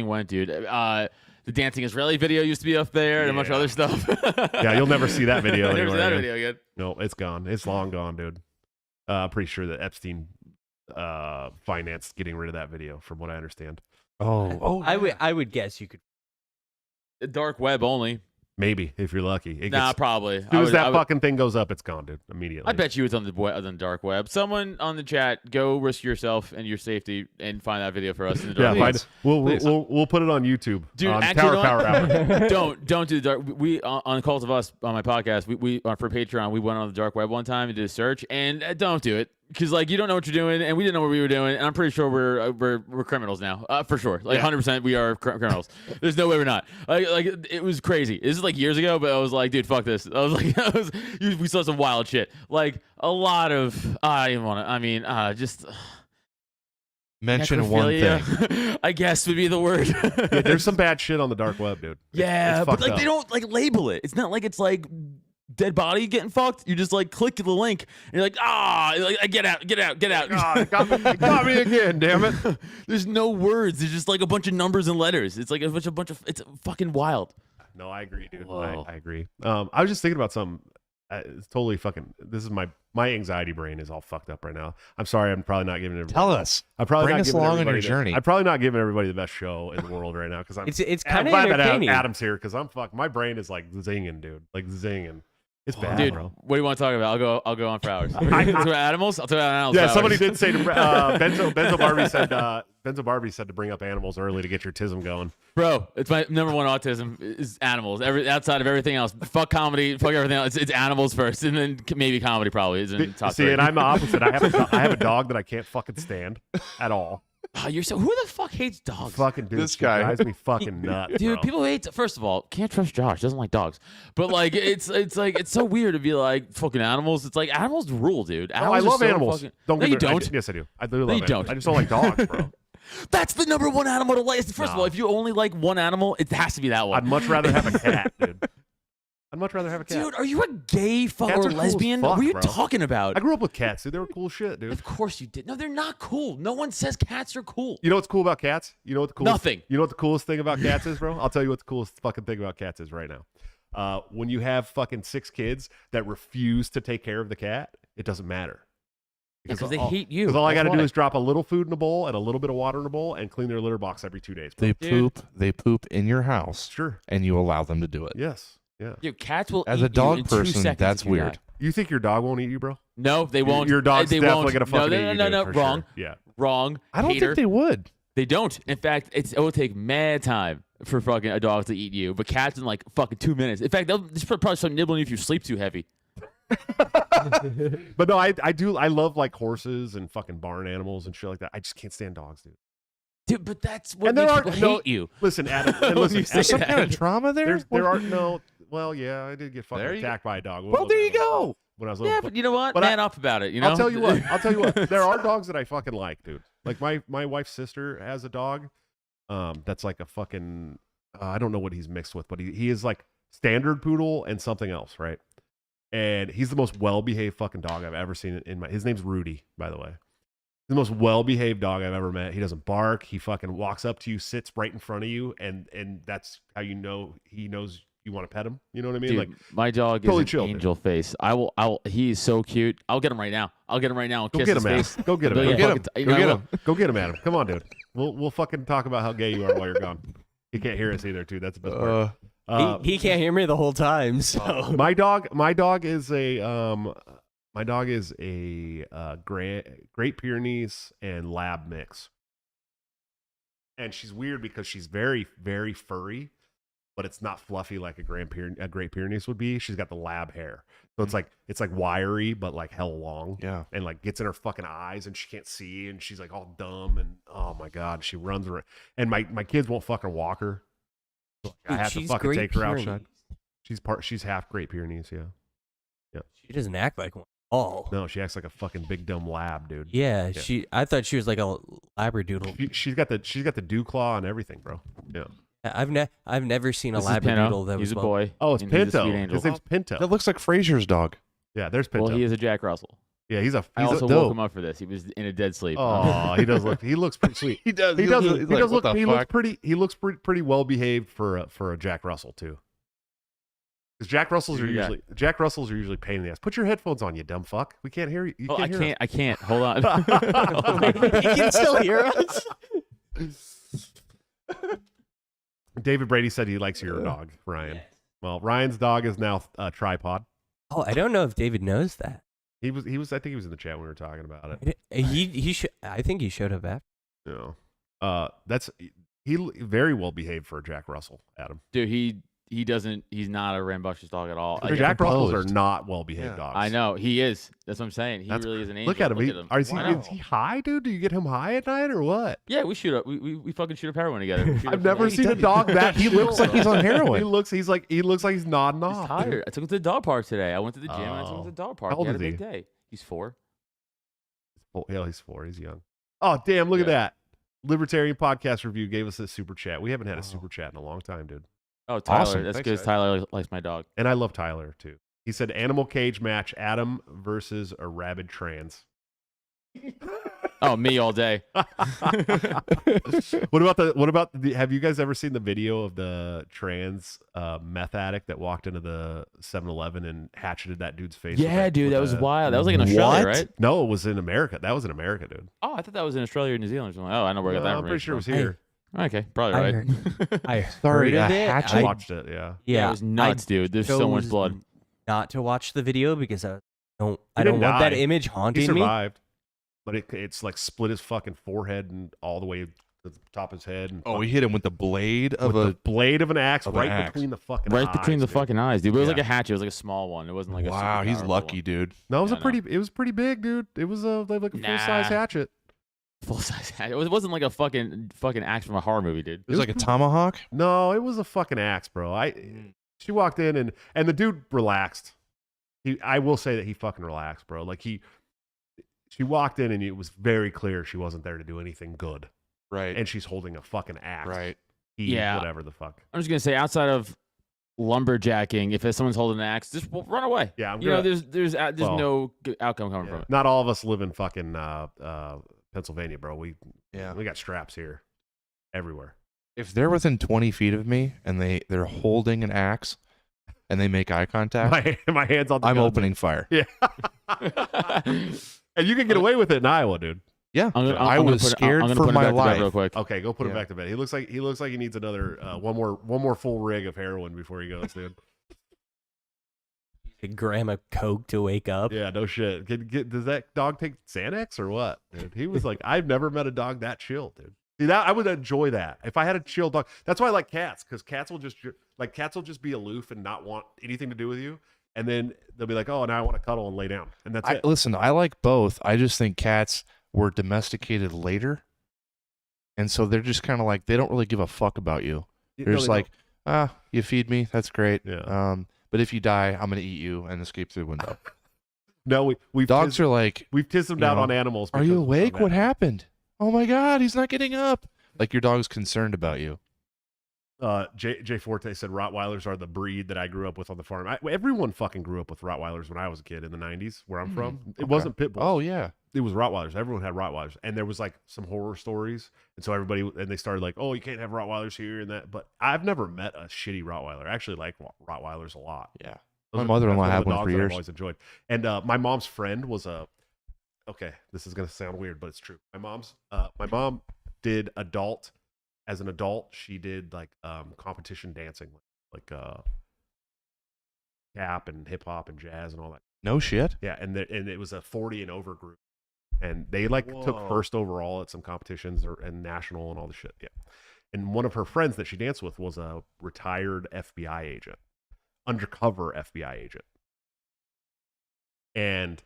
went, dude. The dancing Israeli video used to be up there and a bunch of other stuff. Yeah, you'll never see that video I never anywhere see that again. video again. No, it's gone. It's long gone, dude. I'm pretty sure that Epstein financed getting rid of that video, from what I understand. I would guess you could. The dark web only. Maybe if you're lucky. It Nah, gets, probably. as soon as that fucking thing goes up, it's gone, dude. Immediately. I bet you it's on the dark web. Someone on the chat, go risk yourself and your safety and find that video for us in the dark Yeah, web. we'll put it on YouTube. Dude, on actually, Power Hour. don't do the dark. We on Cult of Us on my podcast. We for Patreon. We went on the dark web one time and did a search, and don't do it because like you don't know what you're doing, and we didn't know what we were doing, and I'm pretty sure we're criminals now, for sure. Like 100%, we are criminals. There's no way we're not. Like it was crazy. This is like years ago, but I was like, dude, fuck this. I was like, we saw some wild shit. Like a lot of I didn't want to. I mean, just. Mention one thing. I guess would be the word. Yeah, there's some bad shit on the dark web, dude. Yeah, it's but fucked like up. they don't like label it. It's not like it's like dead body getting fucked. You just like click the link and you're like, get out. God, it got me again, damn it. There's no words. There's just like a bunch of numbers and letters. It's like a bunch of. It's fucking wild. No, I agree, dude. Whoa. I agree. I was just thinking about something. It's totally fucking. This is my anxiety brain is all fucked up right now. I'm sorry. I'm probably not giving everybody. Tell us. I'm probably Bring not us giving along on everybody your journey. I'm probably not giving everybody the best show in the world right now because I'm. It's I'm kind of glad that entertaining. Adam's here because I'm fucked. My brain is like zinging, dude. Like zinging. It's bad, Dude, bro. what do you want to talk about? I'll go on for hours. Talk about animals. I'll talk about animals. Yeah, for somebody hours. did say to Benzo Barbie said to bring up animals early to get your tism going. Bro, it's my number one autism is animals. Outside of everything else, fuck comedy, fuck everything else. It's animals first, and then maybe comedy probably is in top See, three. and I'm the opposite. I have a dog that I can't fucking stand at all. Oh, you're so. Who the fuck hates dogs? Fucking dude, This guy. drives me fucking nuts, Dude, bro. people hate. First of all, can't trust Josh. Doesn't like dogs. But like, it's like it's so weird to be like fucking animals. It's like animals rule, dude. Oh, I Animals are love so animals. fucking- Don't no, get you me- don't. Yes, I do. I do love you animals. don't. I just don't like dogs, bro. That's the number one animal to like. First of No. all, if you only like one animal, it has to be that one. I'd much rather have a cat, dude. I'd much rather have a cat. Dude, are you a gay fuck Cats or are cool as lesbian? fuck, what are you bro. talking about? I grew up with cats, dude. They were cool as shit, dude. Of course you did. No, they're not cool. No one says cats are cool. You know what's cool about cats? You know what the coolest Nothing. You know what the coolest thing about cats is, bro? I'll tell you what the coolest fucking thing about cats is right now. When you have fucking 6 kids that refuse to take care of the cat, it doesn't matter. Because they hate you. Because all I got That's to do why. is drop a little food in a bowl and a little bit of water in a bowl and clean their litter box every 2 days. Bro. They poop in your house, Sure. and you allow them to do it. Yes. Yeah. Dude, cats will As eat a dog you in 2 person, seconds that's if you weird. die. You think your dog won't eat you, bro? No, they won't. Your dog's they definitely won't. gonna fucking no, eat you. no, no, dude, no, for wrong. Sure. Yeah. Wrong. I don't Hater. think they would. They don't. In fact, it will take mad time for fucking a dog to eat you, but cats in like fucking 2 minutes. In fact, they'll probably start nibbling you if you sleep too heavy. But no, I do. I love like horses and fucking barn animals and shit like that. I just can't stand dogs, dude. Dude, but that's what And there makes are- people no, hate you. Listen, Adam. And When listen, you say There's some that. kind of trauma there. there are no. Well, yeah, I did get fucking There you attacked by a dog. Well, there you go. When I was little. Yeah, but you know what? But Man up about it. You know. I'll tell you what. There are dogs that I fucking like, dude. Like my wife's sister has a dog. That's like a fucking. I don't know what he's mixed with, but he is like standard poodle and something else, right? And he's the most well-behaved fucking dog I've ever seen in my. His name's Rudy, by the way. The most well-behaved dog I've ever met. He doesn't bark. He fucking walks up to you, sits right in front of you, and that's how you know he knows you want to pet him. You know what I mean? Dude, Like my dog totally is chill, an dude. angel face. He is so cute. I'll get him right now. I'll get him right now and go kiss get his him, Adam. face. Go get him. Go Adam. get him. You Go know, I get will. him. Go get him, Adam. Come on, dude. We'll fucking talk about how gay you are while you're gone. He can't hear us either, too. That's the best part. He can't hear me the whole time. So My dog is a Great Pyrenees and Lab mix, and she's weird because she's very, very furry, but it's not fluffy like a Great Pyrenees would be. She's got the lab hair, so it's like wiry but like hell long. Yeah. And like gets in her fucking eyes and she can't see and she's like all dumb and oh my god, she runs around. And my kids won't fucking walk her. I have to fucking take her outside. She's half Great Pyrenees, yeah. She doesn't act like one at all. No, she acts like a fucking big dumb lab, dude. Yeah, I thought she was like a labradoodle. She's got the dew claw and everything, bro. Yeah. I've never seen a This is Pinto. labradoodle that He's was a boy. Oh, it's and he's a Pinto. sweet angel. His name's Pinto. That looks like Fraser's dog. Yeah, there's Pinto. Well, he is a Jack Russell. Yeah, he's I also dope. woke him up for this. He was in a dead sleep. Oh, he looks pretty sweet. He does. He looks pretty well behaved for a Jack Russell too. Because Jack Russells are usually pain in the ass. Put your headphones on, you dumb fuck. We can't hear you. You can't hear us. I can't. Hold on. He can still hear us. David Brady said he likes your dog, Ryan. Well, Ryan's dog is now a tripod. Oh, I don't know if David knows that. He was. I think he was in the chat when we were talking about it. I think he showed up after. No, he very well behaved for a Jack Russell, Adam. Dude, he's not a rambunctious dog at all. Jack Russells are not well behaved dogs. I know he is. That's what I'm saying. He really is an angel. Look at him. Is he high, dude? Do you get him high at night or what? Yeah, we shoot up. We fucking shoot up heroin together. I've never seen a dog that. He looks like he's on heroin. He looks like he's nodding He's off. tired. I took him to the dog park today. I went to the gym and I took him to the dog park. How old He had is a he? big day. He's 4. Oh, hell, he's 4. He's young. Oh, damn! Look at that. Libertarian Podcast Review gave us a super chat. We haven't had a super chat in a long time, dude. Oh, Tyler. Awesome. That's Thanks, because guys. Tyler likes my dog. And I love Tyler too. He said animal cage match: Adam versus a rabid trans. Oh, me all day. What about the have you guys ever seen the video of the trans meth addict that walked into the 7-Eleven and hatcheted that dude's face? Yeah, dude, that was wild. That was like in Australia, right? No, it was in America. That was in America, dude. Oh, I thought that was in Australia or New Zealand or something. Oh, I know where I got that. I'm pretty sure it was information here. Okay, probably I right. I Sorry, heard of a it. hatchet? I I- watched it. Yeah. Yeah, it was nuts, dude. There's so much chose blood. Not to watch the video because I don't didn't want that die. image He haunting me. survived, but it's like split his fucking forehead and all the way to the top of his head. And Oh, he hit him with the blade of with a. the blade of an axe of an right axe. between the fucking Right eyes, between the dude. fucking eyes, dude. But it was like Yeah. a hatchet. It was like a small one. It wasn't like a Wow, super he's powerful lucky, one. dude. No, it was Yeah, I know. it was pretty big, dude. It was like a full size Nah. hatchet. Full size hatchet. It wasn't like a fucking axe from a horror movie, dude. It was like a tomahawk. No, it was a fucking axe, bro. She walked in and the dude relaxed. I will say that he fucking relaxed, bro. Like she walked in and it was very clear she wasn't there to do anything good. Right. And she's holding a fucking axe. Right. Yeah. Whatever the fuck. I'm just gonna say, outside of lumberjacking, if someone's holding an axe, just run away. Yeah, there's Well, no good outcome coming from it. Not all of us live in fucking Pennsylvania, bro. We got straps here everywhere. If they're within 20 feet of me and they're holding an axe and they make eye contact, My hands on the I'm gun, opening fire. Yeah. And you can get away with it in Iowa, dude. Yeah. I I'm gonna was put it- scared I'm gonna for put it my back to bed life. real quick. Okay, go put him Yeah. back to bed. He looks like he needs another one more full rig of heroin before he goes, dude. A gram of coke to wake up. Yeah, no shit. Does that dog take Xanax or what, dude? He was like, I've never met a dog that chill, dude. See, that I would enjoy that if I had a chill dog. That's why I like cats, because cats will just be aloof and not want anything to do with you, and then they'll be like, oh, now I want to cuddle and lay down, and that's it. Listen, I like both. I just think cats were domesticated later, and so they're just kind of like they don't really give a fuck about you. They're just like, you feed me, that's great. Yeah. But if you die, I'm gonna eat you and escape through the window. No, we've Dogs are like, we've tissed them you down know, on animals. are you because of awake? that. What happened? Oh my God, he's not getting up. Like your dog's concerned about you. Jay Forte said Rottweilers are the breed that I grew up with on the farm. Everyone fucking grew up with Rottweilers when I was a kid in the 90s, where I'm from. It wasn't pit bulls. Oh yeah. It was Rottweilers. Everyone had Rottweilers, and there was like some horror stories, and so they started like, oh, you can't have Rottweilers here and that. But I've never met a shitty Rottweiler. I actually like Rottweilers a lot. Yeah. Those My are- mother-in-law that's had the one for dogs that I've years. always enjoyed. And my mom's friend was okay, this is gonna sound weird, but it's true. My mom did as an adult. She did like competition dancing, like tap and hip hop and jazz and all that. No shit. Yeah, and it was a 40 and over group, and they like took Whoa. first overall at some competitions and national and all the shit. Yeah, And one of her friends that she danced with was a retired FBI agent, undercover FBI agent. And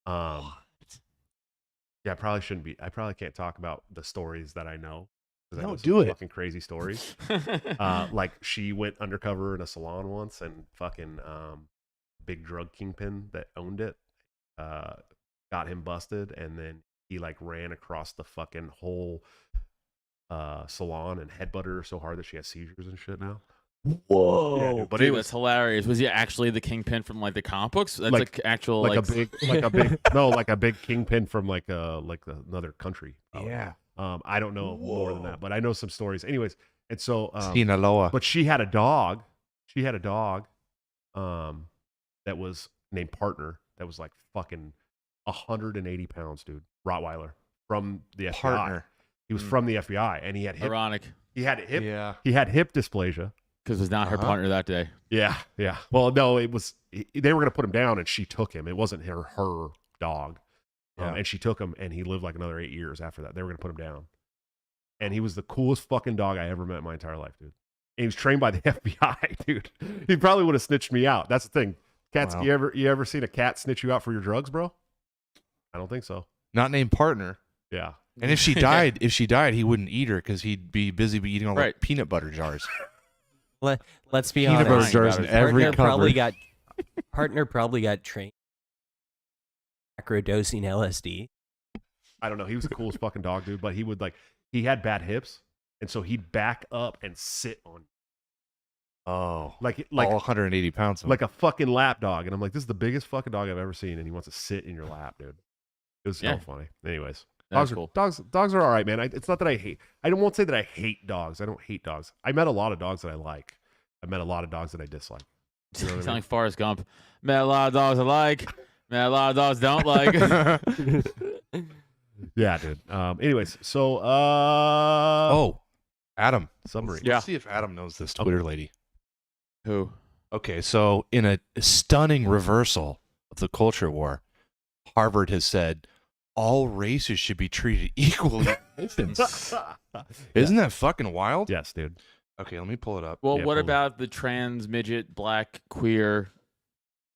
yeah, I probably shouldn't be. I probably can't talk about the stories that I know. 'Cause I know No, some do it. Fucking crazy stories. Like she went undercover in a salon once, and fucking big drug kingpin that owned it got him busted, and then he like ran across the fucking whole salon and headbutted her so hard that she has seizures and shit now. Whoa. Yeah, dude, but Dude, it that's hilarious. Was he actually the kingpin from like the comic books? That's like actual like a big kingpin from like another country. Probably. Yeah. I don't know more than that, but I know some stories. Anyways, and so Sinaloa. but she had a dog. She had a dog that was named Partner that was like fucking 180 pounds, dude. Rottweiler from the FBI. Partner. He was from the FBI, and he had hip. ironic He had hip. Yeah. He had hip dysplasia. because it was not her partner that day. Yeah, yeah. Well, no, it was. They were gonna put him down, and she took him. It wasn't her dog, Yeah. and she took him, and he lived like another 8 years after that. They were gonna put him down, and he was the coolest fucking dog I ever met in my entire life, dude. And he was trained by the FBI, dude. He probably would have snitched me out. That's the thing. Cats, Wow. you ever seen a cat snitch you out for your drugs, bro? I don't think so. Not named Partner. Yeah. And if she died, he wouldn't eat her because he'd be busy eating all Right. the peanut butter jars. Let's be Peanut butter honest. jars in every Partner probably got trained macrodosing LSD. I don't know. He was the coolest fucking dog, dude. But he had bad hips, and so he'd back up and sit on Oh. like all 180 pounds. like a fucking lap dog. And I'm like, this is the biggest fucking dog I've ever seen, and he wants to sit in your lap, dude. It was so Yeah. funny. Anyways, That's dogs cool. dogs are all right, man. It's not that I hate. I won't say that I hate dogs. I don't hate dogs. I met a lot of dogs that I like. I met a lot of dogs that I dislike. You know what I Sound mean? like Forrest Gump. Met a lot of dogs I like. Met a lot of dogs don't like. Yeah, dude. Anyways, so Oh, Adam. summary. Yeah. Let's see if Adam knows this Twitter lady. Who? Okay, so in a stunning reversal of the culture war, Harvard has said all races should be treated equally. Isn't that fucking wild? Yes, dude. Okay, let me pull it up. Well, Yeah, what pull it. about the trans, midget, black, queer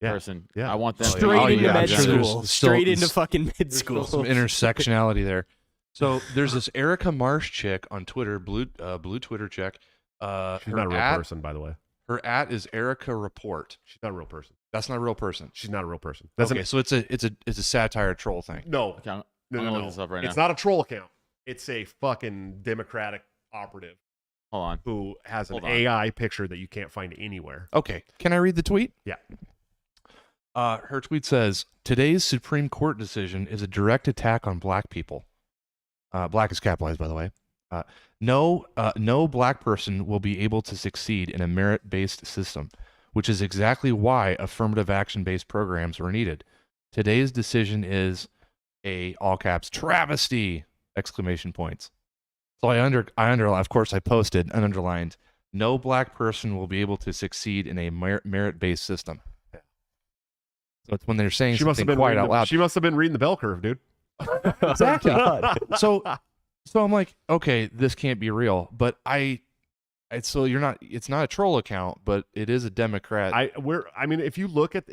Yeah. person? Yeah. I want them Oh, yeah. Straight Oh, into yeah, I'm med sure there's school. still- Straight into there's- fucking med There's school. still some intersectionality there. So there's this Erica Marsh chick on Twitter, blue Twitter check. She's Her not a real at- person, by the way. Her at is Erica Report. She's not a real person. That's not a real person. She's not a real person. Okay, so it's a satire troll thing. No, Okay, I'm no, gonna no, look no. this up right It's now. not a troll account. It's a fucking Democratic operative Hold on. who has an Hold on. AI picture that you can't find anywhere. Okay, can I read the tweet? Yeah. Her tweet says, "Today's Supreme Court decision is a direct attack on black people." Black is capitalized, by the way. No black person will be able to succeed in a merit-based system, which is exactly why affirmative action-based programs were needed. Today's decision is a all caps travesty! Exclamation points. So I underlined. Of course, I posted and underlined. No black person will be able to succeed in a merit-based system. So it's when they're saying She must have something been quiet reading out loud. She must have been reading the bell curve, dude. Exactly. So I'm like, okay, this can't be real. But it's not a troll account, but it is a Democrat. I mean, if you look at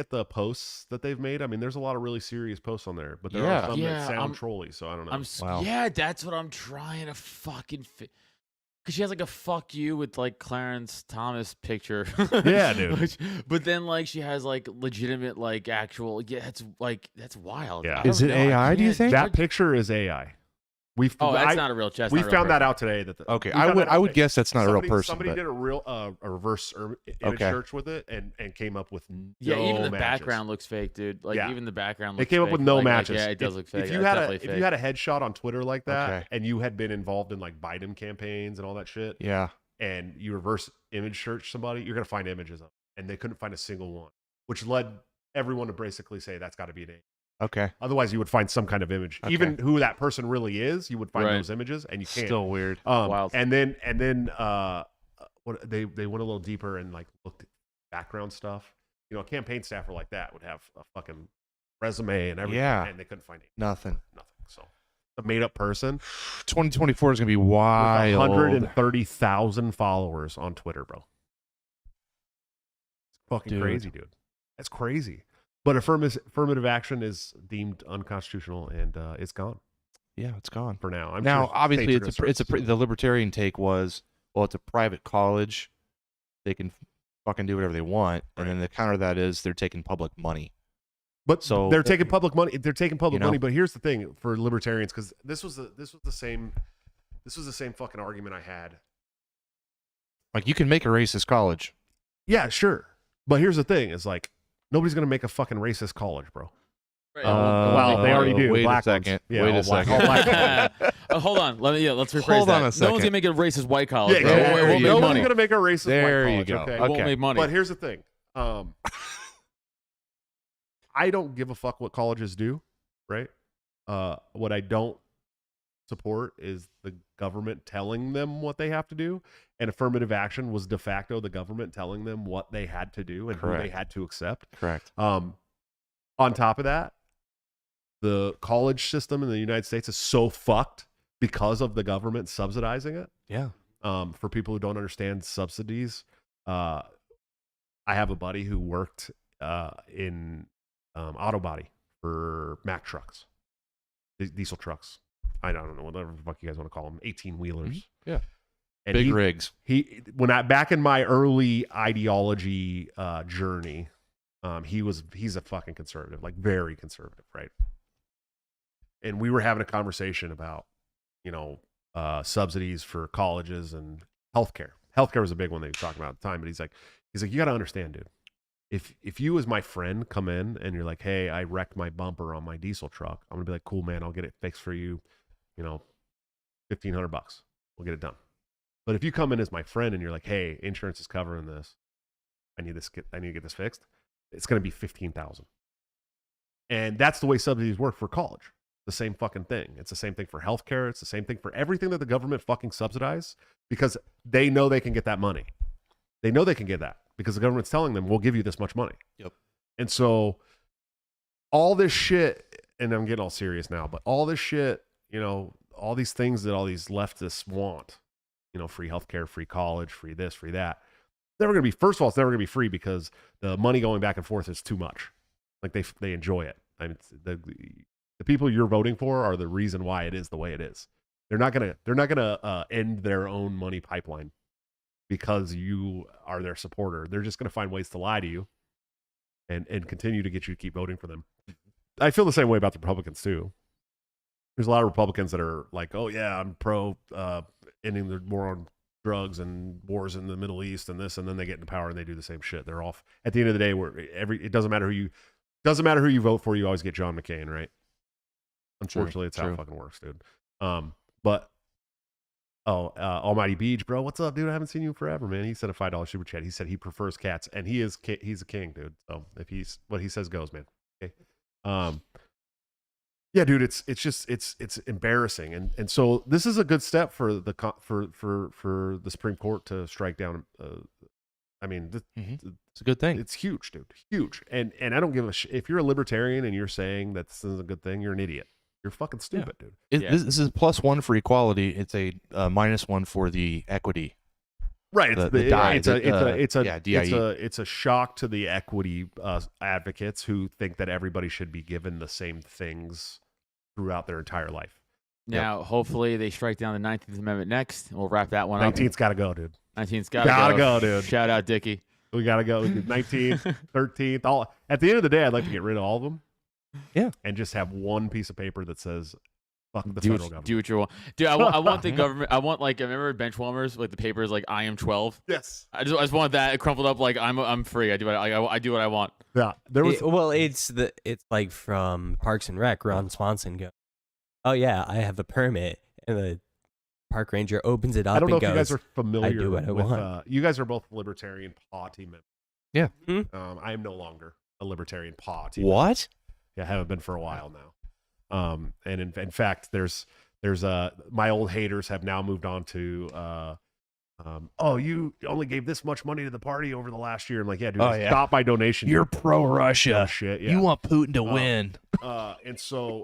the posts that they've made, I mean, there's a lot of really serious posts on there, but there Yeah. are some Yeah, that sound I'm- trolly. So I don't know. Wow. Yeah, that's what I'm trying to fucking because she has like a fuck you with like Clarence Thomas picture. Yeah, dude. But then like she has like legitimate like actual that's wild. Yeah. I Is don't it know, I AI, do you can't think? That judge- picture is AI. Oh, that's not a real chest. We found that out today. Okay, we found that out I would today. guess that's not a real person. Somebody but- did a reverse image Okay. search with it and came up with Yeah, even the matches. background looks fake, dude. Like Yeah. even the background They looks came up fake. with no Like, matches. yeah, it does look fake. If you It's had definitely if fake. you had a headshot on Twitter like that, Okay. and you had been involved in like Biden campaigns and all that shit, Yeah. and you reverse image search somebody, you're gonna find images of them, and they couldn't find a single one, which led everyone to basically say that's got to be an AI. Okay. Otherwise, you would find some kind of image, Okay. even who that person really is. You would find Right. those images, and you can't. Still weird. Wild. And then what they went a little deeper and like looked at background stuff. You know, a campaign staffer like that would have a fucking resume and everything, Yeah. and they couldn't find Nothing. nothing. So a made up person 2024 is gonna be with wild. 130,000 followers on Twitter, bro. It's fucking Dude. crazy, dude. That's crazy. But affirmative action is deemed unconstitutional, and it's gone Yeah, it's gone. for now. I'm Now, sure obviously, states are gonna start the libertarian take was, well, it's a private college, they can fucking do whatever they want, and then the counter to that is they're taking public money. But So- they're taking public money. They're taking public You know? money. But here's the thing for libertarians, because this was the same fucking argument I had. Like, you can make a racist college. Yeah, sure. But here's the thing: is like nobody's gonna make a fucking racist college, bro. Right. Well, they already do. Wait Black a ones. second. Yeah, Wait all a black- second. all black ones. Hold on. Let's rephrase Hold that. on a No one's second. gonna make a racist white college. Yeah, bro. exactly. It won't no make one's money. gonna make a racist There white you college. go. Okay. It won't make money. But here's the thing. I don't give a fuck what colleges do, right? What I don't support is the government telling them what they have to do, and affirmative action was de facto the government telling them what they had to do and who they Correct. had to accept. Correct. On top of that, the college system in the United States is so fucked because of the government subsidizing it. Yeah. For people who don't understand subsidies, I have a buddy who worked in auto body for Mack trucks, diesel trucks. I don't know, whatever the fuck you guys want to call them, 18-wheelers. Yeah. And Big rigs. back in my early ideology journey, he's a fucking conservative, like very conservative, right? And we were having a conversation about, subsidies for colleges and healthcare. Healthcare was a big one that he was talking about at the time, but he's like, you got to understand, dude. If you as my friend come in and you're like, hey, I wrecked my bumper on my diesel truck, I'm gonna be like, cool, man, I'll get it fixed for you, $1,500. We'll get it done. But if you come in as my friend and you're like, hey, insurance is covering this, I need to get this fixed, it's gonna be $15,000. And that's the way subsidies work for college. The same fucking thing. It's the same thing for healthcare. It's the same thing for everything that the government fucking subsidizes, because they know they can get that money. They know they can get that because the government's telling them, we'll give you this much money. Yep. And so all this shit, and I'm getting all serious now, but all this shit, all these things that all these leftists want, free healthcare, free college, free this, free that, never going to be, first of all, it's never going to be free because the money going back and forth is too much. Like they enjoy it. I mean, the people you're voting for are the reason why it is the way it is. They're not gonna end their own money pipeline because you are their supporter. They're just gonna find ways to lie to you and continue to get you to keep voting for them. I feel the same way about the Republicans too. There's a lot of Republicans that are like, oh yeah, I'm pro ending the war on drugs and wars in the Middle East and this, and then they get into power and they do the same shit. They're off. At the end of the day, it doesn't matter who you vote for, you always get John McCain, right? Unfortunately, it's how it fucking works, dude. But Almighty Beach, bro, what's up, dude? I haven't seen you in forever, man. He sent a $5 super chat. He said he prefers cats, and he's a king, dude. So if he's what he says goes, man. Okay. Yeah, dude, it's embarrassing, and so this is a good step for the Supreme Court to strike down. I mean, It's a good thing. it's huge, dude, huge. And I don't give a shit if you're a libertarian and you're saying that this is a good thing. You're an idiot. You're fucking stupid, dude. Yeah. This is +1 for equality. It's a -1 for the equity. Right. DIE. It's a shock to the equity advocates who think that everybody should be given the same things throughout their entire life. Now, hopefully, they strike down the 19th Amendment next. We'll wrap that one up. 19th's got to go, dude. 19th's Gotta go, dude. Shout out, Dickie. We got to go. 19th, 13th. All at the end of the day, I'd like to get rid of all of them. Yeah. And just have one piece of paper that says, fuck the Do federal government. what you want. Dude, I want the government. I want, like, I remember Benchwarmers, like the papers, like, I am 12. Yes. I just want that crumpled up, like, I'm free. I do what I want. Yeah. There was. It's like from Parks and Rec. Ron Swanson goes, "Oh yeah, I have a permit," and the park ranger opens it up. I don't know and if you guys goes, are familiar "I do what I with. want." You guys are both libertarian PAW team members. Yeah. I am no longer a libertarian PAW team member. What? Yeah, I haven't been for a while now. And in fact, there's my old haters have now moved on to oh, you only gave this much money to the party over the last year. I'm like, yeah, dude, stop my donation. You're pro-Russia. Shit, yeah. You want Putin to win. And so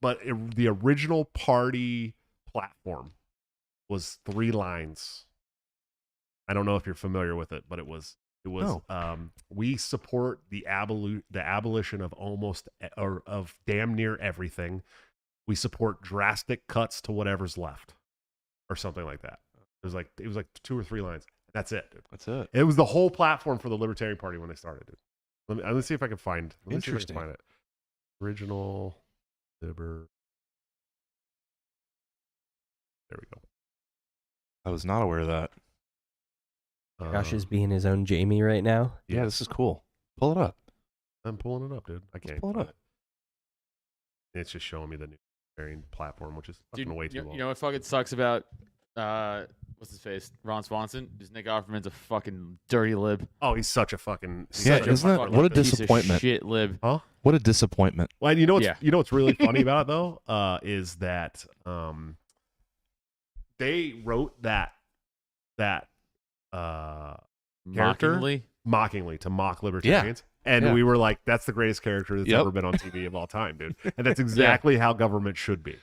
but the original party platform was 3 lines. I don't know if you're familiar with it, but it was No. we support the abolition of of damn near everything. We support drastic cuts to whatever's left, or something like that. It was like 2 or 3 lines. That's it, dude. That's it. It was the whole platform for the Libertarian Party when they started, dude. Let me see if I can find. Let me see if I Interesting. can find it. Original Liber. There we go. I was not aware of that. Josh is being his own Jamie right now. Yeah, this is cool. Pull it up. I'm pulling it up, dude. I can't pull it find up. It's just showing me the new Libertarian platform, which is Dude, fucking way too you long. know what fucking sucks about what's his face? Ron Swanson? Is Nick Offerman's a fucking dirty lib. Oh, he's such a fucking. Yeah, such a isn't that fucking what a piece. Piece of disappointment? shit lib. Huh? What a disappointment. Well, and you know what's Yeah. really funny about it though, is that they wrote that character Mockingly. mockingly to mock libertarians. And Yeah. we were like, that's the greatest character that's Yep. ever been on TV of all time, dude. And that's exactly how government should be.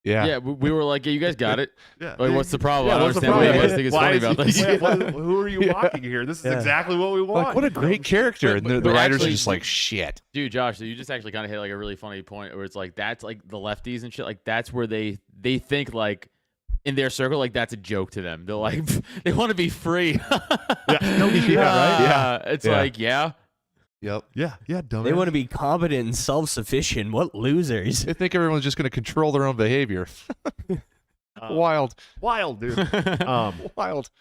Yeah. Yeah, we were like, yeah, you guys got it. Yeah. Like, what's the problem? Yeah, I don't what's the understand what you problem? guys think is Why funny is about he- this. who are you mocking here? This is Yeah. exactly what we want. Like, what a great character. And the but writers are actually- just like, shit. Dude, Josh, so you just actually kind of hit like a really funny point where it's like that's like the lefties and shit. Like that's where they think like in their circle like that's a joke to them. They're like they want to be free. No shit, right? Yeah. It's Yeah. like yeah. Yep. Yeah, dumb. They want to be competent and self-sufficient. What losers? They think everyone's just going to control their own behavior. Wild. wild, dude. Wild.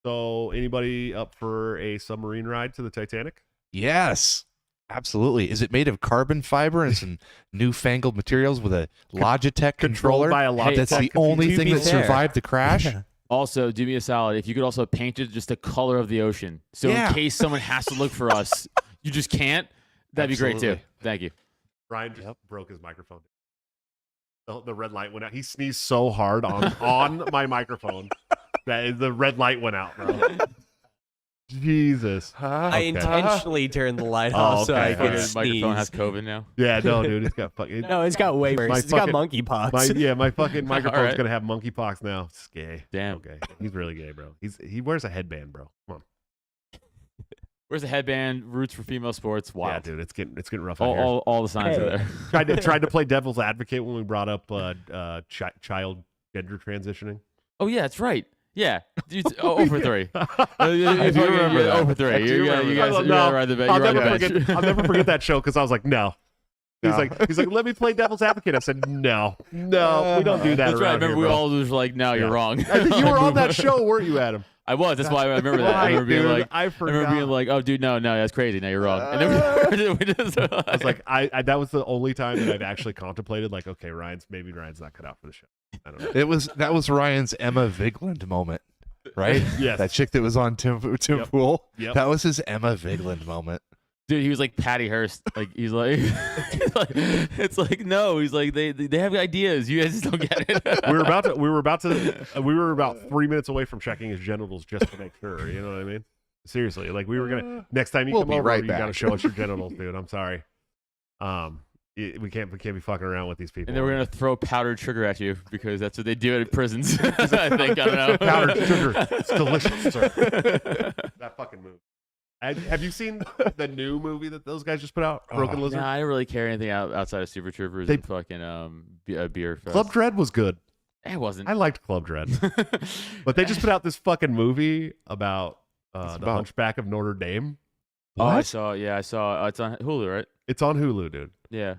So, anybody up for a submarine ride to the Titanic? Yes. Absolutely. Is it made of carbon fiber and some newfangled materials with a Logitech controller? Controlled by a Logitech That's the computer? only To thing be that fair. survived the crash? Also, do me a solid. If you could also paint it just the color of the ocean, so Yeah. in case someone has to look for us, you just can't. That'd be great too. Absolutely. Thank you. Ryan just broke his microphone. The red light went out. He sneezed so hard on my microphone that the red light went out, bro. Jesus. I Okay. intentionally turned the light Oh, off so okay. I Fucking could microphone has sneeze. COVID now. Yeah, no, dude. It's got fucking. No, it's got way worse. My It's got fucking- monkeypox. My fucking microphone's Alright. gonna have monkeypox now. It's gay. Damn. Okay. He's really gay, bro. He wears a headband, bro. Come on. Where's the headband? Roots for female sports. Wow. Yeah, dude. It's getting rough out here. All the signs are Hey. there. Tried to play devil's advocate when we brought up child gender transitioning. Oh yeah, that's right. Yeah, dude, 0 for 3. I do remember that. 0 for 3. I do You remember guys, that. you No, guys ride the bench. I'll You ride never the bench. forget. I'll never forget that show because I was like, no. He's No. like, let me play devil's advocate. I said, no, we don't do that. That's right. I around remember here, we bro. all was like, no, you're Yeah. wrong. I think you were on that show, weren't you, Adam? I was. That's why I remember that. I remember being Dude, like, I I forgot. remember being like, oh, dude, no, that's crazy. No, you're wrong. And then we just, I was like, I that was the only time that I've actually contemplated, like, okay, Ryan's not cut out for the show. I don't know. That was Ryan's Emma Vigland moment, right? Yes. That chick that was on Tim Yep. Pool. Yep. That was his Emma Vigland moment. dude, he was like Patty Hearst. Like he's like, it's like no. He's like they have ideas. You guys just don't get it. we were about 3 minutes away from checking his genitals just to make sure. You know what I mean? Seriously, like we were gonna next time you We'll come be over, right you back. gotta show us your genitals, dude. I'm sorry. We can't be fucking around with these people. And then we're gonna throw powdered sugar at you because that's what they do at prisons. I think I don't know. powdered sugar. It's delicious, sir. That fucking movie. Have you seen the new movie that those guys just put out, Broken Lizard? Nah, I didn't really care anything outside of Super Troopers They- and fucking Beer Fest. Club Dread was good. It wasn't. I liked Club Dread, but they just put out this fucking movie about the about? Hunchback of Notre Dame. Oh, I What? saw. Yeah, I saw. It's on Hulu, right? It's on Hulu, dude. Yeah.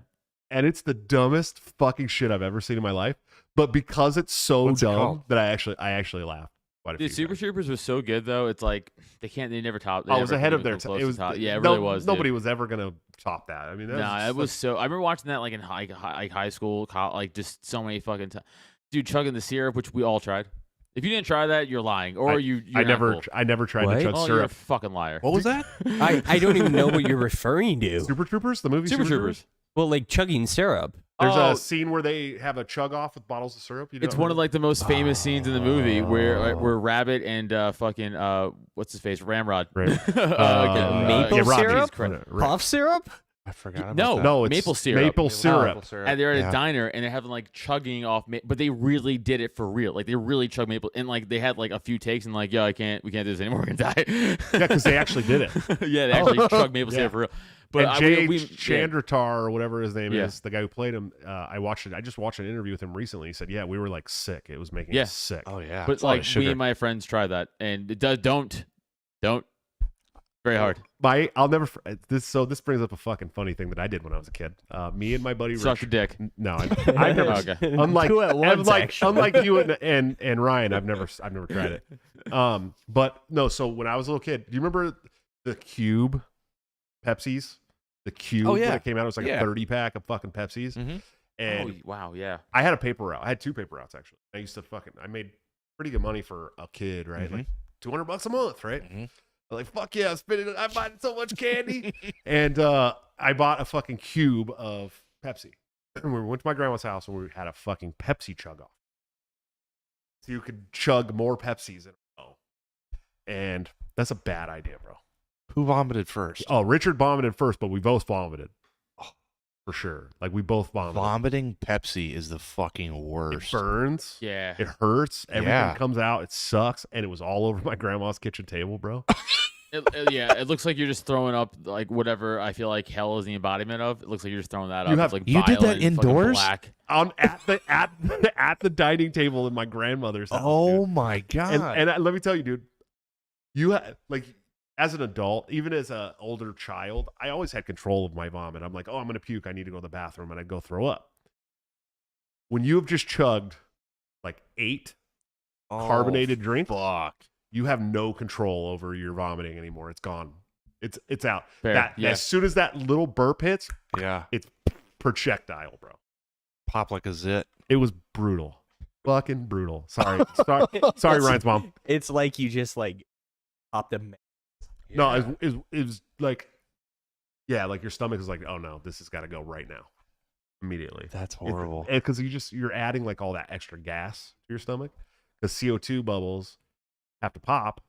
And it's the dumbest fucking shit I've ever seen in my life. But because it's so What's it dumb called? that I actually laughed quite a Dude, few Super times. Troopers was so good though. It's like they never top. They I was never ahead came of their even time. close It to was top. Yeah, it no- really was. Nobody dude. was ever gonna top that. I mean, that Nah, it was so. I remember watching that like in high school, like just so many fucking times. Dude, chugging the syrup, which we all tried. If you didn't try that, you're lying, or you're I not cool. never tried What? to chug Oh, you're a syrup. fucking liar. What was that? I don't even know what you're referring to. Super Troopers, the movie Super Troopers. Well, like chugging syrup. There's Oh. a scene where they have a chug off with bottles of syrup. You It's know? one of like the most famous scenes in the movie where Rabbit and fucking what's his face Ramrod Right. Maple yeah, Rob, syrup? Jesus Christ. Cough syrup? I forgot about No, that. No, it's maple syrup. Maple syrup. Maple syrup. And they're at Yeah. a diner and they're having like chugging off, but they really did it for real. Like they really chugged maple, and like they had like a few takes and like, yo, we can't do this anymore. We're gonna die. Yeah, because they actually did it. Yeah, they actually chugged maple syrup for real. But And Jay yeah. Chandratar or whatever his name Yeah. is, the guy who played him, I just watched an interview with him recently. He said, yeah, we were like sick. It was making Yeah. us sick. Oh yeah. But It's a lot like of sugar. me and my friends try that, and it does don't very hard. I'll never this. So this brings up a fucking funny thing that I did when I was a kid. Me and my buddy Suck Rich. your dick. No, I never. Okay. Unlike Two at once, unlike you and Ryan, I've never tried it. But no. So when I was a little kid, do you remember the Cube Pepsis? The Cube Oh, yeah. when it came out, it was like Yeah. a 30-pack of fucking Pepsis. Mhm. And Oh, wow, yeah. I had a paper route. I had 2 paper routes actually. I made pretty good money for a kid, right? Mhm. Like $200 a month, right? Mhm. I'm like, fuck yeah, I'm buying so much candy. And I bought a fucking cube of Pepsi. We went to my grandma's house and we had a fucking Pepsi chug off. So you could chug more Pepsis in a row. And that's a bad idea, bro. Who vomited first? Oh, Richard vomited first, but we both vomited. For sure. Like we both vomited. Vomiting Pepsi is the fucking It worst. burns. Yeah. It hurts. Everything Yeah. comes out. It sucks. And it was all over my grandma's kitchen table, bro. It looks like you're just throwing up like whatever I feel like hell is the embodiment of. It looks like you're just throwing that You up. have- It's like You did that violent, fucking indoors? Black. At the dining table in my grandmother's house. Oh dude. my god! And let me tell you, dude, like as an adult, even as an older child, I always had control of my vomit. I'm like, oh, I'm gonna puke. I need to go to the bathroom, and I'd go throw up. When you have just chugged like 8 carbonated drinks, Fuck. you have no control over your vomiting anymore. It's gone. It's out. Fair, yeah. As soon as that little burp hits, Yeah. it's projectile, bro. Pop like a zit. It was brutal. Fucking brutal. Sorry. Sorry, Ryan's mom. It's like you just like popped a. No, it was like, yeah, like your stomach is like, oh no, this has got to go right now, immediately. That's horrible. Because you're adding like all that extra gas to your stomach. The CO2 bubbles have to pop,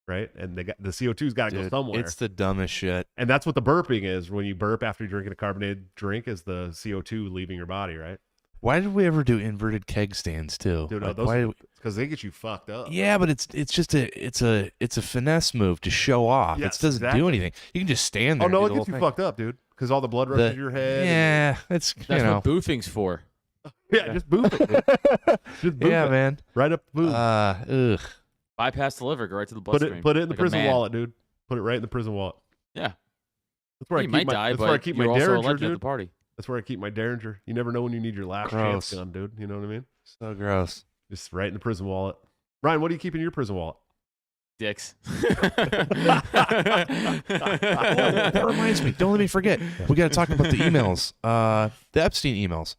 right? And the CO2's got to go Dude, somewhere. it's the dumbest shit. And that's what the burping is. When you burp after you're drinking a carbonated drink, is the CO2 leaving your body, right? Why did we ever do inverted keg stands too? Dude, Like, no, why- because they get you fucked up. yeah, but it's just a finesse move to show off. Yes, it doesn't exactly. do anything. You can just stand there. Oh no, and it do the gets you whole thing. fucked up, dude. Because all the blood rushes your head. Yeah, it's That's what boofing's for. Yeah, just boop it. Dude. Just boop yeah, it. man. Right up the boob. Ugh. Bypass the liver, go right to the Put bloodstream. it in the like a prison man. wallet, dude. Put it right in the prison wallet. Yeah. That's where I You keep might my. die, That's but where I keep my you're also a Derringer, legend at the dude. party. That's where I keep my Derringer. You never know when you need your last Gross. chance gun, dude. You know what I mean? So gross. Just right in the prison wallet. Ryan, what do you keep in your prison wallet? Dicks. That reminds me. Don't let me forget. We got to talk about the emails. The Epstein emails.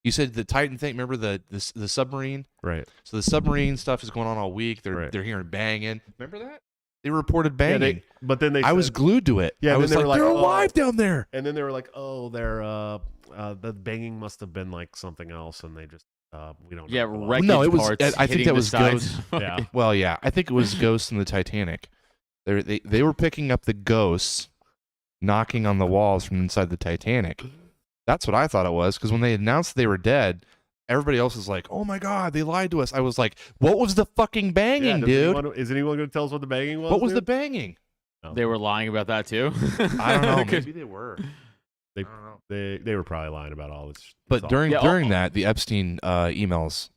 You said the Titan thing. Remember the submarine? Right. So the submarine stuff is going on all week. They're Right. they're hearing banging. Remember that? They reported banging. But then they. I was said- glued to it. Yeah, I then was they like, were like, they're oh. alive down there. And then they were like, "Oh, they're the banging must have been like something else, and they just we don't." Yeah, know. wreckage No, it was- parts I think hitting that the was sides. ghosts. Yeah. Well, yeah, I think it was ghosts in the Titanic. They were picking up the ghosts knocking on the walls from inside the Titanic. That's what I thought it was, because when they announced they were dead, everybody else was like, "Oh my god, they lied to us." I was like, "What was the fucking banging, dude? Is anyone going to tell us what the banging was? What was the dude? banging?" They were lying about that too. I don't know. Because- Maybe they were. They- I don't know. They were probably lying about all this. But all. during Yeah, that, the Epstein emails,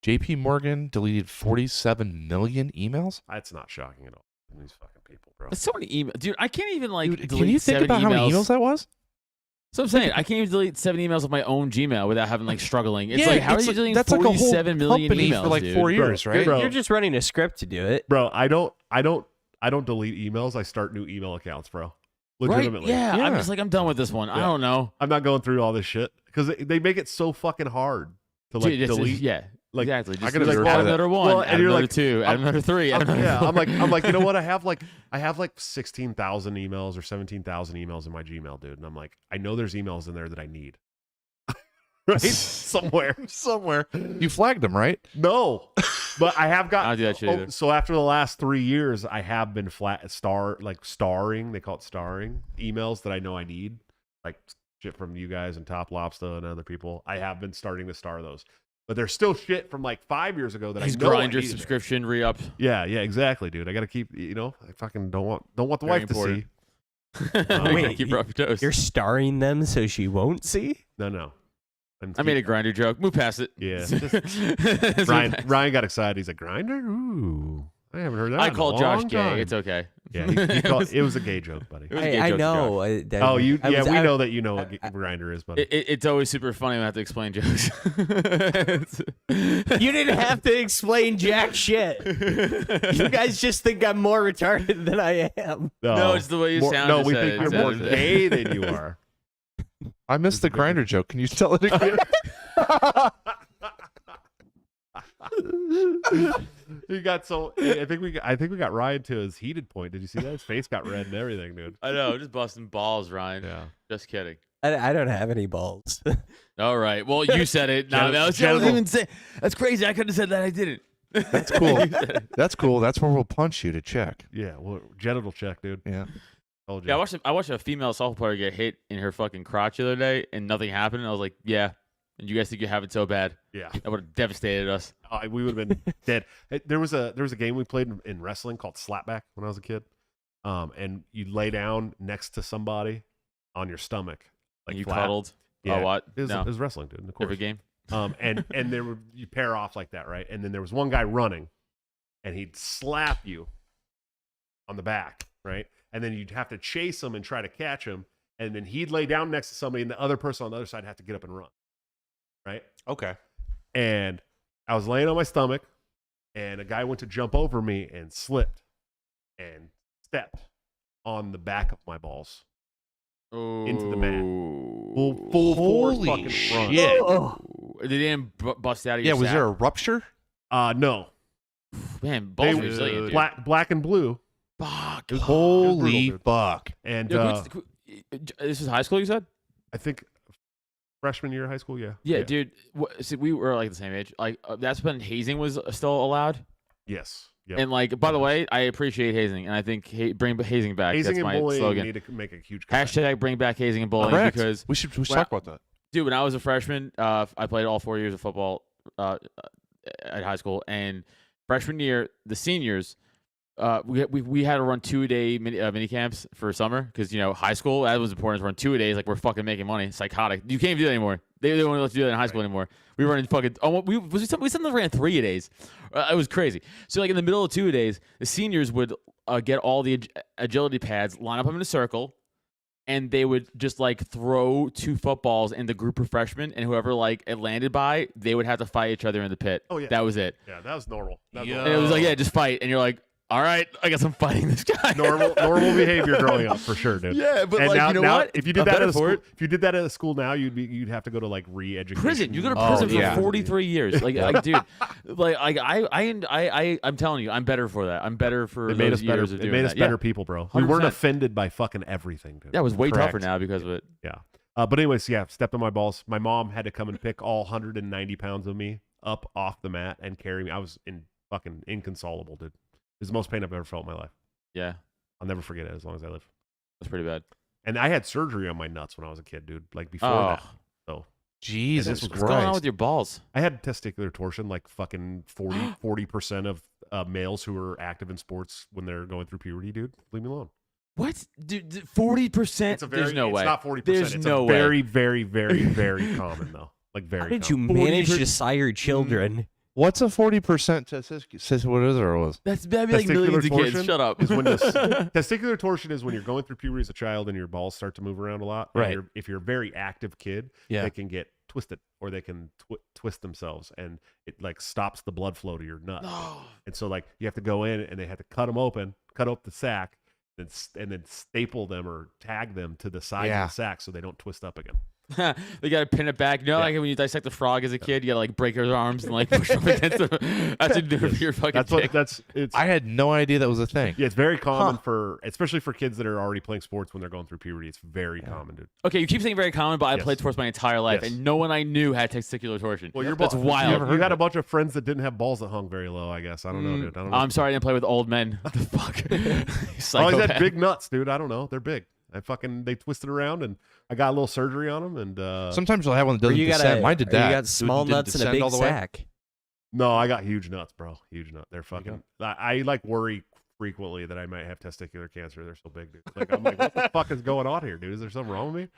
JP Morgan deleted 47 million emails. That's not shocking at all. These fucking people, bro. That's so many emails, dude. I can't even like Dude, delete can you think 7 about emails. how many emails that was? So I'm saying I can't even delete 7 emails of my own Gmail without having like struggling. It's Yeah, like how it's are you deleting that's like a whole 47 million company emails for like dude? 4 years, right? Bro. You're just running a script to do it. Bro, I don't delete emails. I start new email accounts, bro. Right? Legitimately. Yeah, I'm Yeah. just like I'm done with this one. I Yeah. don't know. I'm not going through all this shit because they make it so fucking hard to like Dude, it's- delete. yeah, like, exactly. I Just gotta like, verify add that. another one, Well, add and you're another like, 2, add another 3, add another Yeah, 4. I'm like, you know what? I have like 16,000 emails or 17,000 emails in my Gmail, dude. And I'm like, I know there's emails in there that I need. Right? Somewhere. You flagged them, right? No. But I have got. I don't do that shit either. So after the last 3 years, I have been starring. They call it starring emails that I know I need, like shit from you guys and Top Lobster and other people. I have been starting to star those, but there's still shit from like 5 years ago that His I know I Grindr needed. subscription re-up. Yeah, exactly, dude. I got to keep. I fucking don't want the Very wife important. to see. Wait, keep her off your toes. You're starring them so she won't see? No. I made a Grindr joke. Move past it. Yeah. Just- Ryan got excited. He's like, Grinder? Ooh. I haven't heard that. I in a called Josh long gay. time." It's okay. Yeah, it was a gay joke, buddy. It was a gay I joke to know. Oh, we I- know that you know what Grinder is, buddy. It's always super funny when I have to explain jokes. You didn't have to explain jack shit. You guys just think I'm more retarded than I am. No, it's the way you sound. No, to we say think it. you're more gay than you are. I missed the grinder joke. Can you tell it again? He got so. I think we got Ryan to his heated point. Did you see that? His face got red and everything, dude. I know, just busting balls, Ryan. Yeah. Just kidding. I don't have any balls. All right. Well, you said it. No, that was even say. That's crazy. I could have said that. I didn't. That's cool. That's cool. That's where we'll punch you to check. Yeah. Well, genital check, dude. Yeah. Told you. Yeah, I watched a female softball player get hit in her fucking crotch the other day, and nothing happened. And I was like, yeah. And you guys think you have it so bad? Yeah. That would have devastated us. We would have been dead. There was a game we played in wrestling called slapback when I was a kid. And you lay down next to somebody on your stomach, like And you flat. cuddled. Yeah. Oh, what? It was, No. it was wrestling, dude. Of course. Every game. And you pair off like that, right? And then there was one guy running, and he'd slap you on the back, right? And then you'd have to chase him and try to catch him, and then he'd lay down next to somebody, and the other person on the other side had to get up and run, right? Okay. And I was laying on my stomach, and a guy went to jump over me and slipped and stepped on the back of my balls into the mat. Full force Holy fucking run. shit. Oh. They didn't bust out of Yeah, your was sack? there a rupture? No. Man, balls They are resilient, dude. black and blue. Fuck. Holy dude. fuck. And This is high school, you said? I think freshman year of high school, yeah. Yeah, dude. See, we were like the same age. Like that's when hazing was still allowed. Yes. Yep. And like, by the way, I appreciate hazing, and I think bring hazing back. Hazing That's and my bullying slogan. need to make a huge comeback. Hashtag bring back hazing and bullying Correct. because, we should Well, talk about that. dude, when I was a freshman, I played all 4 years of football at high school, and freshman year, the seniors, we had to run 2-a-day mini camps for summer because high school that was important to run 2-a-days like we're fucking making money. Psychotic. You can't even do that anymore. They don't let you do that in high school anymore. We run fucking. We sometimes ran 3-a-days. It was crazy. So like in the middle of 2-a-days, the seniors would get all the agility pads, line up them in a circle, and they would just like throw 2 footballs in the group of freshmen, and whoever like it landed by, they would have to fight each other in the pit. Oh, yeah. That was it. Yeah, that was normal. That was Yeah. And it was like, yeah, just fight, and you're like, all right, I guess I'm fighting this guy. normal behavior growing up for sure, dude. Yeah, but And like, now, you know now, what? if you did I'm that better at a for school, it. if you did that at a school now, you'd have to go to like re-education. Prison. You go to Oh, prison for yeah. 43 years. Like, dude, like I'm telling you, I'm better for that. I'm better for It made those us better. years of It doing made us that. better Yeah. people, bro. We weren't 100%. offended by fucking everything, dude. Yeah, it was way tougher Correct. now because of it. Yeah. But anyways, yeah, stepped on my balls. My mom had to come and pick all 190 pounds of me up off the mat and carry me. I was fucking inconsolable, dude. It was the most pain I've ever felt in my life. Yeah, I'll never forget it as long as I live. that's pretty bad. And I had surgery on my nuts when I was a kid, dude. Like before Oh, that. So Jesus was what's going on Christ. with your balls? I had testicular torsion, like fucking 40% of males who are active in sports when they're going through puberty, dude. Leave me alone. What, dude? 40%? There's no way. It's not 40%. There's it's no a way. very, very, very, very common though. Like very. How did you common. manage to sire children? What's a 40% testicular? What is it or was? That'd be like Testicular millions of kids. torsion Shut up. Is when testicular torsion is when you're going through puberty as a child and your balls start to move around a lot. And Right. if you're a very active kid, Yeah. they can get twisted or they can twist themselves, and it like stops the blood flow to your nut. And so like you have to go in and they have to cut them open, cut up the sac, and then staple them or tag them to the side Yeah. of the sac so they don't twist up again. They gotta pin it back. You know, like when you dissect a frog as a kid, you gotta like break his arms and like push him against them. That's what you do for your fucking dick. It's. I had no idea that was a thing. Yeah, it's very common especially for kids that are already playing sports when they're going through puberty. It's very common, dude. Okay, you keep saying very common, but I played sports my entire life, and no one I knew had testicular torsion. Well, that's wild. You had a bunch of friends that didn't have balls that hung very low, I guess. I don't know, dude. I don't know. I'm sorry I didn't play with old men. What the fuck? I always had big nuts, dude. I don't know. They're big. They twisted around, and I got a little surgery on them. And sometimes you'll have one that doesn't descend. Mine did that. You got small nuts and a big sack. No, I got huge nuts, bro. Huge nut. They're fucking. I like worry frequently that I might have testicular cancer. They're so big, dude. Like I'm like, what the fuck is going on here, dude? Is there something wrong with me?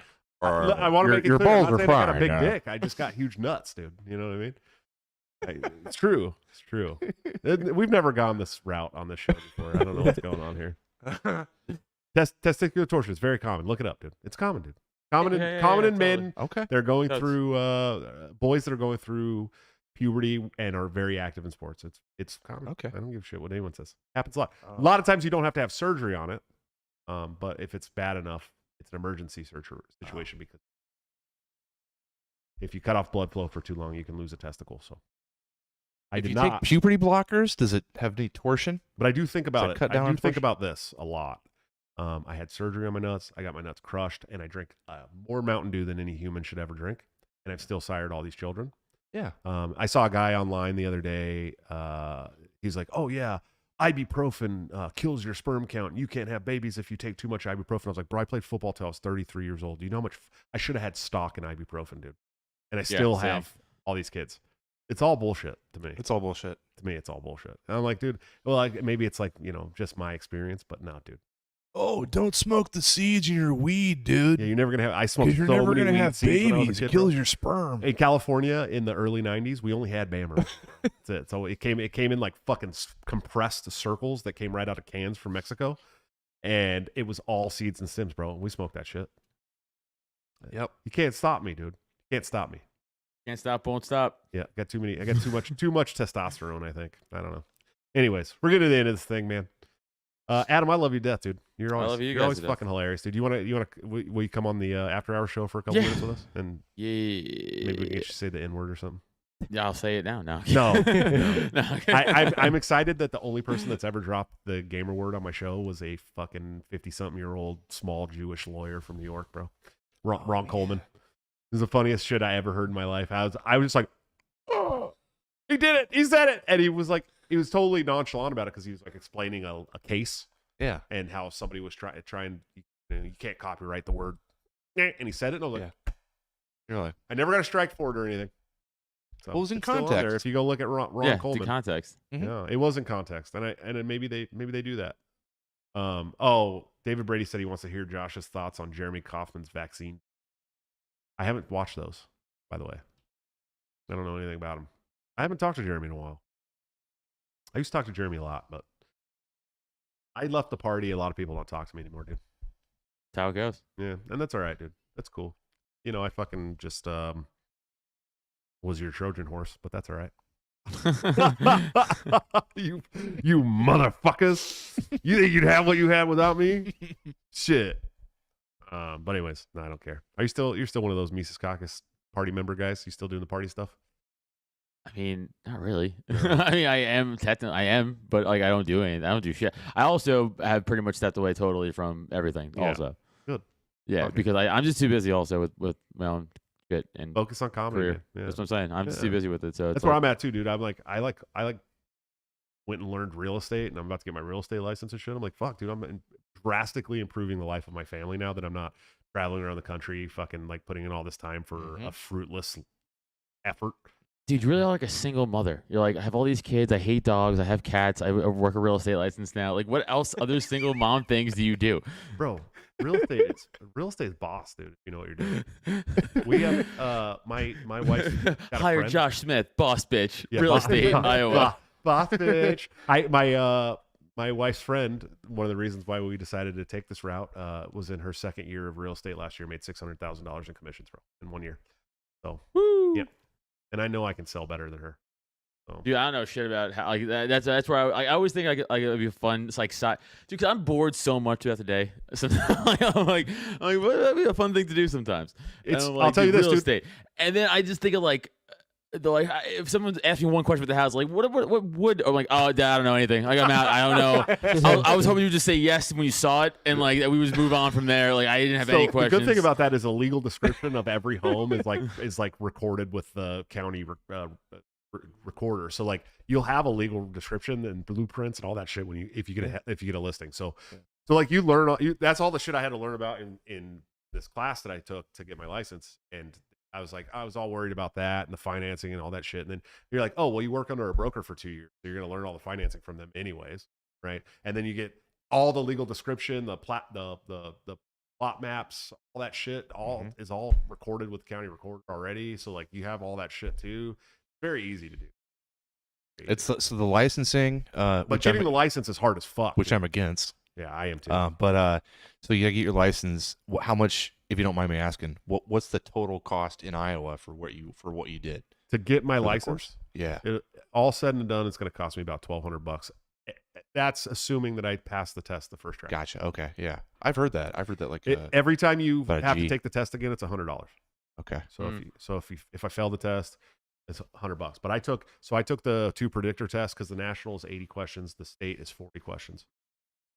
I want to make it your clear. balls I'm not are saying I got a fine, big dick. I just got huge nuts, dude. You know what I mean? It's true. It's true. We've never gone this route on this show before. I don't know what's going on here. Testicular torsion is very common. Look it up, dude. It's common, dude. Common in men. Okay. They're going through boys that are going through puberty and are very active in sports. It's common. Okay. I don't give a shit what anyone says. Happens a lot. A lot of times you don't have to have surgery on it. But if it's bad enough, it's an emergency situation because if you cut off blood flow for too long, you can lose a testicle. So If you take puberty blockers, does it have any torsion? But I do think about it. Cut down I on do think torsion? about this a lot. I had surgery on my nuts. I got my nuts crushed, and I drink more Mountain Dew than any human should ever drink. And I've still sired all these children. Yeah. I saw a guy online the other day. He's like, "Oh yeah, ibuprofen kills your sperm count. You can't have babies if you take too much ibuprofen." I was like, "Bro, I played football till I was 33 years old. Do you know how much I should have had stock in ibuprofen, dude? And I still have all these kids. It's all bullshit to me. It's all bullshit. To me, it's all bullshit." And I'm like, dude, well, like, maybe it's like, just my experience, but no, dude. Oh, don't smoke the seeds in your weed, dude. Yeah, you're never gonna have. I smoked Because you're so never many gonna weed have seeds when I was a babies. kid, It kills bro. your sperm. In California in the early 90s, we only had Bammer. That's it. So it came in like fucking compressed circles that came right out of cans from Mexico, and it was all seeds and stems, bro. We smoked that shit. Yep. You can't stop me, dude. You can't stop me. Can't stop, won't stop. Yeah, I got too much testosterone, I think. I don't know. Anyways, we're getting to the end of this thing, man. Adam, I love you to death, dude. You're always fucking hilarious, dude. Will you come on the after hour show for a couple minutes with us? And maybe we can get you to say the N word or something. Yeah, I'll say it now. No. No. I'm excited that the only person that's ever dropped the gamer word on my show was a fucking 50-something-year-old small Jewish lawyer from New York, bro. Ron Coleman. This is the funniest shit I ever heard in my life. I was just like, oh, he did it. He said it. And he was totally nonchalant about it because he was like explaining a case. Yeah. And how somebody was trying, you can't copyright the word. And he said it. And I was like, You're like, I never got a strike for it or anything. So it was in it's still on context. there if you go look at Ron Coleman. In context. Mhm. Yeah, it was in context. And maybe they do that. David Brady said he wants to hear Josh's thoughts on Jeremy Kaufman's vaccine. I haven't watched those, by the way. I don't know anything about him. I haven't talked to Jeremy in a while. I used to talk to Jeremy a lot, but I left the party. A lot of people don't talk to me anymore, dude. That's how it goes. Yeah, and that's all right, dude. That's cool. I fucking just was your Trojan horse, but that's all right. you motherfuckers. You think you'd have what you had without me? Shit. But anyways, no, I don't care. You're still one of those Mises Caucus party member guys? You still doing the party stuff? I mean, not really. I mean, I am, but like I don't do anything. I don't do shit. I also have pretty much stepped away totally from everything. Yeah. Also, Good. Yeah, Okay. because I'm just too busy also with my own shit and Focus on comedy. career. Man. Yeah. That's what I'm saying. I'm just Yeah. too busy with it. So That's where I'm at too, dude. I'm like, I went and learned real estate, and I'm about to get my real estate license and shit. I'm like, fuck, dude, I'm drastically improving the life of my family now that I'm not traveling around the country, fucking like putting in all this time for a fruitless effort. Dude, you really are like a single mother. You're like, I have all these kids. I hate dogs. I have cats. I work a real estate license now. Like, what else other single mom things do you do? Bro, real estate is boss, dude. If you know what you're doing. We have my wife got a Hire friend. Josh Smith, boss bitch, Yeah, real boss- estate in Iowa. Boss bitch. My wife's friend, one of the reasons why we decided to take this route was in her second year of real estate last year, made $600,000 in commissions, bro, in 1 year. So, Woo. yeah. And I know I can sell better than her. So. Dude, I don't know shit about how like that's where I always think it'd be fun. It's like side, dude, because I'm bored so much throughout the day. Sometimes I'm like, that'd be a fun thing to do sometimes. It's And I'm I'll like, tell you dude, this, real dude. estate. And then I just think of like, if someone's asking me one question about the house, like what would I'm like, oh, Dad, I don't know anything. Like I'm out. I don't know. I was hoping you would just say yes when you saw it, and like that we would just move on from there. Like I didn't have any questions. The good thing about that is a legal description of every home is like recorded with the county recorder. So like you'll have a legal description and blueprints and all that shit if you get a listing. So like you learn that's all the shit I had to learn about in this class that I took to get my license. And I was all worried about that and the financing and all that shit. And then you're like, oh, well, you work under a broker for 2 years. So you're going to learn all the financing from them anyways. Right. And then you get all the legal description, the plot maps, all that shit, is all recorded with the county recorder already. So like you have all that shit too. Very easy to do. So the licensing, but getting the license is hard as fuck. Which I'm against. Yeah, I am too. So you gotta get your license. How much, if you don't mind me asking, what's the total cost in Iowa for what you did to get my license? Yeah, all said and done, it's going to cost me about $1,200. That's assuming that I pass the test the first try. Gotcha. Okay. Yeah, I've heard that. Like every time you have to take the test again, it's $100. Okay. So if I fail the test, it's $100. But I took the 2 predictor tests because the national is 80 questions, the state is 40 questions.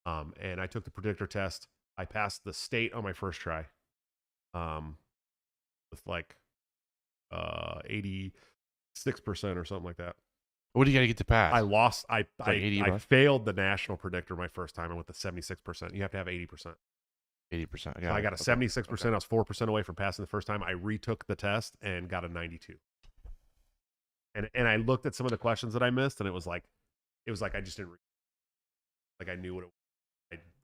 And I took the predictor test. I passed the state on my first try. With like 86% or something like that. What do you got to get to pass? I lost. I failed the national predictor my first time, and with the 76%, you have to have 80%. 80%. So I got a 76%. Okay. I was 4% away from passing the first time. I retook the test and got a 92. And I looked at some of the questions that I missed, and it was like I just didn't. Like I knew what it was.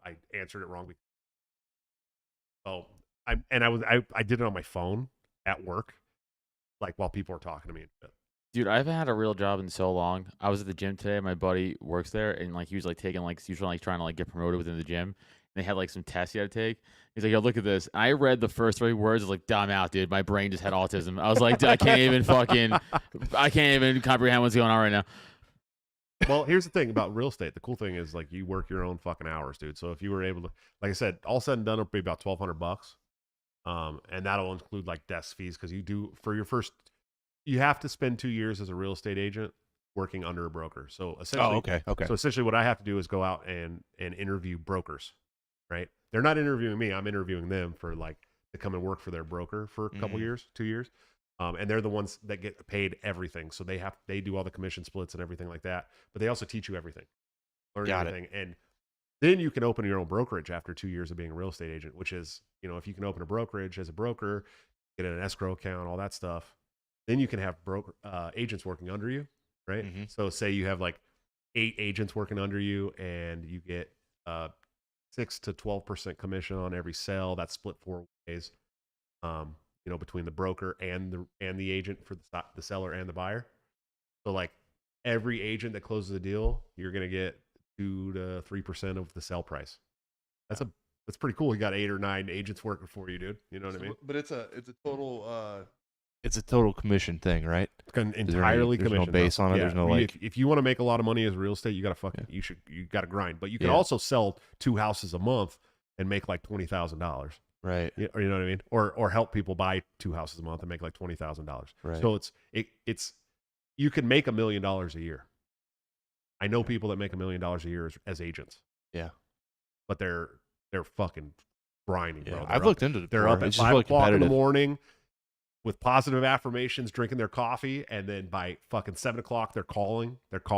I answered it wrong. So I did it on my phone at work, like while people were talking to me and shit. Dude, I haven't had a real job in so long. I was at the gym today. My buddy works there, and like he was like taking like usually like trying to like get promoted within the gym. And they had like some tests you had to take. He's like, "Yo, look at this." And I read the first 3 words. I was like, "I'm out, dude. My brain just had autism." I was like, I can't even comprehend what's going on right now. Well, here's the thing about real estate. The cool thing is like you work your own fucking hours, dude. So if you were able to, like I said, all said and done, it'll be about $1,200. And that'll include like desk fees because you do for your first. You have to spend 2 years as a real estate agent working under a broker. So essentially, okay. So essentially, what I have to do is go out and interview brokers, right? They're not interviewing me. I'm interviewing them for like to come and work for their broker for a couple years, 2 years. And they're the ones that get paid everything. So they do all the commission splits and everything like that. But they also teach you everything, learn everything, and then you can open your own brokerage after 2 years of being a real estate agent. Which is, if you can open a brokerage as a broker, get an escrow account, all that stuff. Then you can have agents working under you, right? Mm-hmm. So say you have like 8 agents working under you, and you get 6 to 12% commission on every sale. That's split 4 ways, between the broker and the agent for the seller and the buyer. So like every agent that closes a deal, you're gonna get 2 to 3% of the sell price. That's pretty cool. You got 8 or 9 agents working for you, dude. You know what I mean? But it's a total. It's a total commission thing, right? It's entirely commission. There's no base on it. Yeah. There's no like. If you want to make a lot of money as real estate, you got to you got to grind. But you can also sell 2 houses a month and make like $20,000. Right. You know what I mean? Or help people buy 2 houses a month and make like $20,000. Right. So it's you can make $1 million a year. I know people that make $1 million a year as agents. Yeah. But they're fucking grinding, bro. I've looked into it. They're up at 5 o'clock in the morning with positive affirmations, drinking their coffee, and then by fucking 7 o'clock, they're calling. Yep.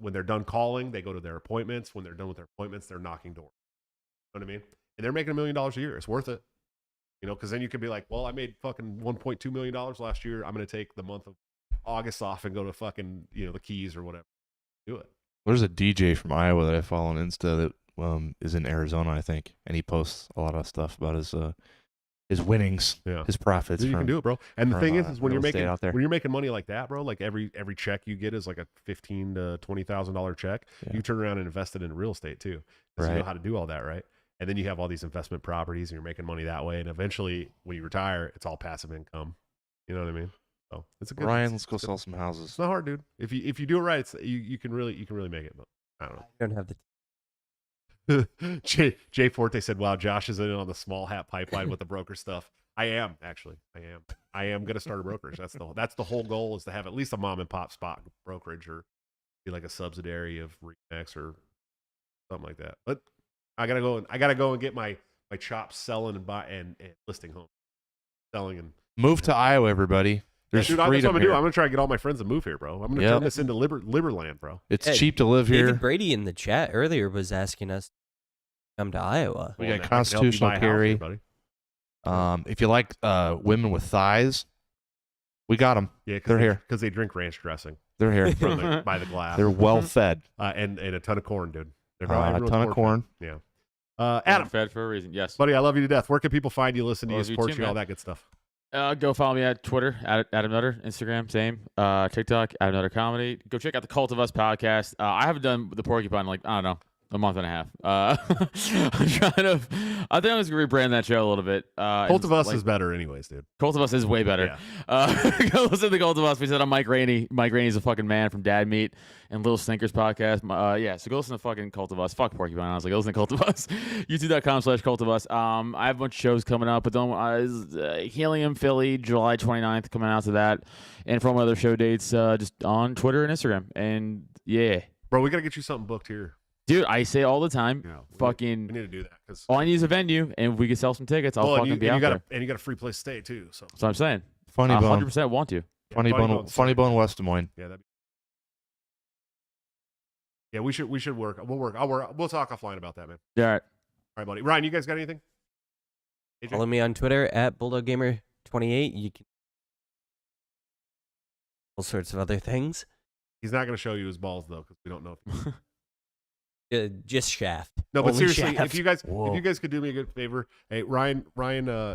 When they're done calling, they go to their appointments. When they're done with their appointments, they're knocking doors. You know what I mean? And they're making $1 million a year. It's worth it. Because then you could be like, well, I made fucking $1.2 million last year. I'm going to take the month of August off and go to fucking, the Keys or whatever. Do it. There's a DJ from Iowa that I follow on Insta that is in Arizona, I think, and he posts a lot of stuff about his winnings, his profits. You can do it, bro. And the thing is when you're making money like that, bro, like every check you get is like a $15,000 to $20,000 check. Yeah. You turn around and invest it in real estate too, because you know how to do all that, right? And then you have all these investment properties, and you're making money that way. And eventually, when you retire, it's all passive income. You know what I mean? So it's a good. Ryan, let's go sell some It's houses. not hard, dude. If you do it right, it's, you can really make it. But I don't know. I don't have the. Jay Forte said, "Wow, Josh is in on the small hat pipeline with the broker stuff." I am actually. I am gonna start a brokerage. That's the whole goal, is to have at least a mom and pop spot brokerage, or be like a subsidiary of Remax or something like that. But I gotta go and get my chops selling and buy and listing homes, selling and Move to Iowa, everybody. There's dude, that's what I'm freedom gonna do. here. I'm gonna try to get all my friends to move here, bro. I'm gonna turn this into Liberland, bro. It's Hey, cheap to live David here. Brady in the chat earlier was asking us to come to Iowa. We Well, got I can help you constitutional buy a house here, carry. buddy. If you like women with thighs, we got them. Yeah, They're here. because they drink ranch dressing They're here. by the glass. They're well fed. And a ton of corn, dude. They're A everyone's ton of corn. fed. Yeah. Adam, fed for a reason. Yes. buddy, I love you to death. Where can people find you, listen to you, Love you support too, you, all man. that good stuff? Go follow me at Twitter, Adam Nutter, Instagram, same. TikTok, Adam Nutter Comedy. Go check out the Cult of Us podcast. I haven't done the Porcupine in, like, I don't know, a month and a half. I think I'm just gonna rebrand that show a little bit. Cult of Us like, is better anyways, dude. Cult of Us is way better. Go listen to the Cult of Us. We said I'm Mike Rainey. Mike Rainey's a fucking man from Dad Meat and Little Stinkers podcast. So go listen to fucking Cult of Us. Fuck Porcupine, honestly. Go listen to Cult of Us. YouTube.com/Cult of Us. I have a bunch of shows coming up, but don't Helium Philly, July 29th, coming out to that. And for all my other show dates, just on Twitter and Instagram. And yeah. Bro, we gotta get you something booked here. Dude, I say all the time, Yeah, fucking we need to do that because all I need is a venue, and if we can sell some tickets, I'll fucking be out there. and you got a free place to stay too. So That's what I'm saying. Funny I Bone. 100% want to. Funny Bone, West Des Moines. Yeah, we should work. We'll talk offline about that, man. Yeah, all right. All right, buddy. Ryan, you guys got anything? AJ? Follow me on Twitter at BulldogGamer28. You can all sorts of other things. He's not going to show you his balls though, because we don't know. Just shaft. No, but Only seriously, shaft. if you guys could do me a good favor, hey, Ryan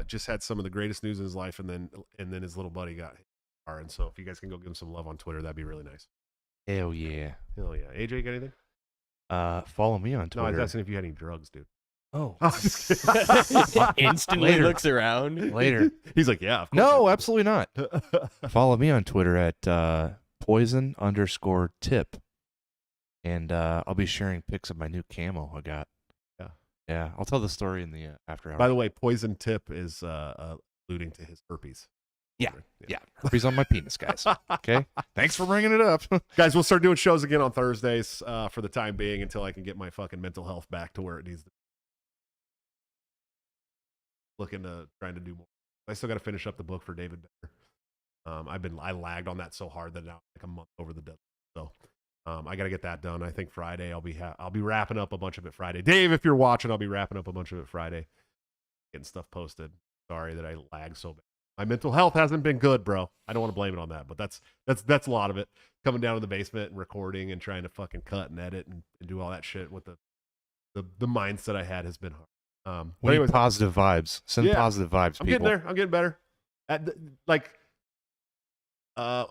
just had some of the greatest news in his life, and then his little buddy got hit. And so if you guys can go give him some love on Twitter, that'd be really nice. Hell yeah. Hell yeah. AJ, you got anything? Follow me on No, I was Twitter. asking if you had any drugs, dude. Oh. Later. Instantly looks around. Later. He's like, yeah. Of course No, I absolutely not. do. Follow me on Twitter at poison_tip. And I'll be sharing pics of my new camo I got. Yeah. Yeah. I'll tell the story in the after hours. By the way, poison tip is alluding to his herpes. Yeah. Herpes on my penis, guys. Okay. Thanks for bringing it up. Guys, we'll start doing shows again on Thursdays for the time being until I can get my fucking mental health back to where it needs to be. Trying to do more. I still got to finish up the book for David Becker. I lagged on that so hard that now I'm like a month over the deadline. So I got to get that done. I think Friday I'll be wrapping up a bunch of it Friday. Dave, if you're watching, I'll be wrapping up a bunch of it Friday. Getting stuff posted. Sorry that I lagged so bad. My mental health hasn't been good, bro. I don't want to blame it on that, but that's a lot of it. Coming down to the basement and recording and trying to fucking cut and edit and do all that shit with the mindset I had has been hard. But We anyways, need positive vibes. Send Yeah. positive vibes, I'm people. getting there. I'm getting better. I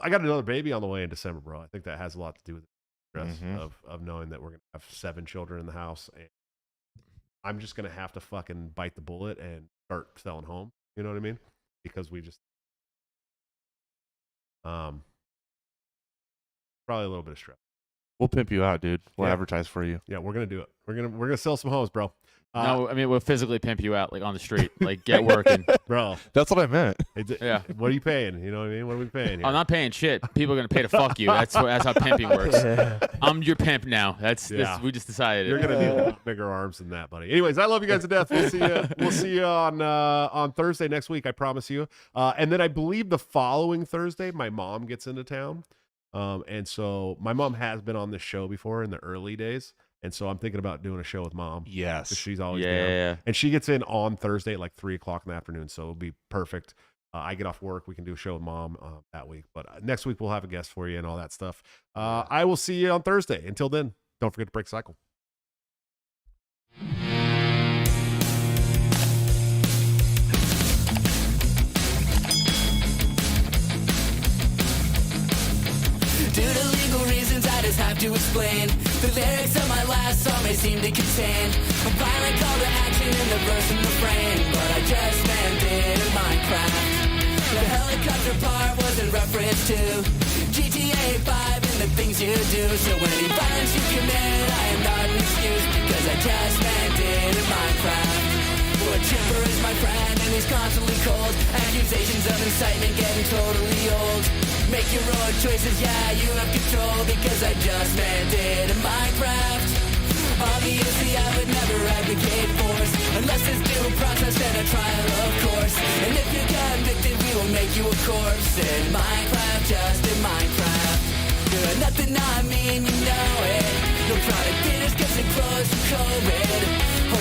got another baby on the way in December, bro. I think that has a lot to do with the stress Mhm. of knowing that we're gonna have 7 children in the house, and I'm just gonna have to fucking bite the bullet and start selling home. You know what I mean? Because we just probably a little bit of stress. We'll pimp you out, dude. We'll Yeah. advertise for you. Yeah, we're gonna do it. We're gonna sell some homes, bro. No, I mean, we'll physically pimp you out, like on the street, like get working. Bro. That's what I meant. Yeah. What are you paying? You know what I mean? What are we paying here? I'm not paying shit. People are gonna pay to fuck you. That's how pimping works. I'm your pimp now. Yeah. We just decided. You're gonna need a lot bigger arms than that, buddy. Anyways, I love you guys to death. We'll see you. We'll see you on Thursday next week. I promise you. And then I believe the following Thursday, my mom gets into town. And so my mom has been on this show before in the early days, and so I'm thinking about doing a show with mom. 'Cause Yes. she's always down. Yeah. And she gets in on Thursday at like 3:00 in the afternoon, so it'll be perfect. I get off work, we can do a show with mom that week. But next week we'll have a guest for you and all that stuff. I will see you on Thursday. Until then, don't forget to break the cycle. Due to legal reasons, I just have to explain. The lyrics of my last song may seem to contain a violent call to action in the verse and refrain, but I just meant it in Minecraft. The helicopter part was in reference to GTA 5 and the things you do. So any violence you commit, I am not an excuse, because I just meant it in Minecraft. But Chipper is my friend and he's constantly cold. Accusations of incitement getting totally old. Make your own choices, yeah, you have control, because I just meant it in Minecraft. Obviously I would never advocate force, unless there's due process and a trial, of course. And if you're convicted, we will make you a corpse in Minecraft, just in Minecraft. Good, nothing I mean, you know it. No product dinners, cause it closed for COVID.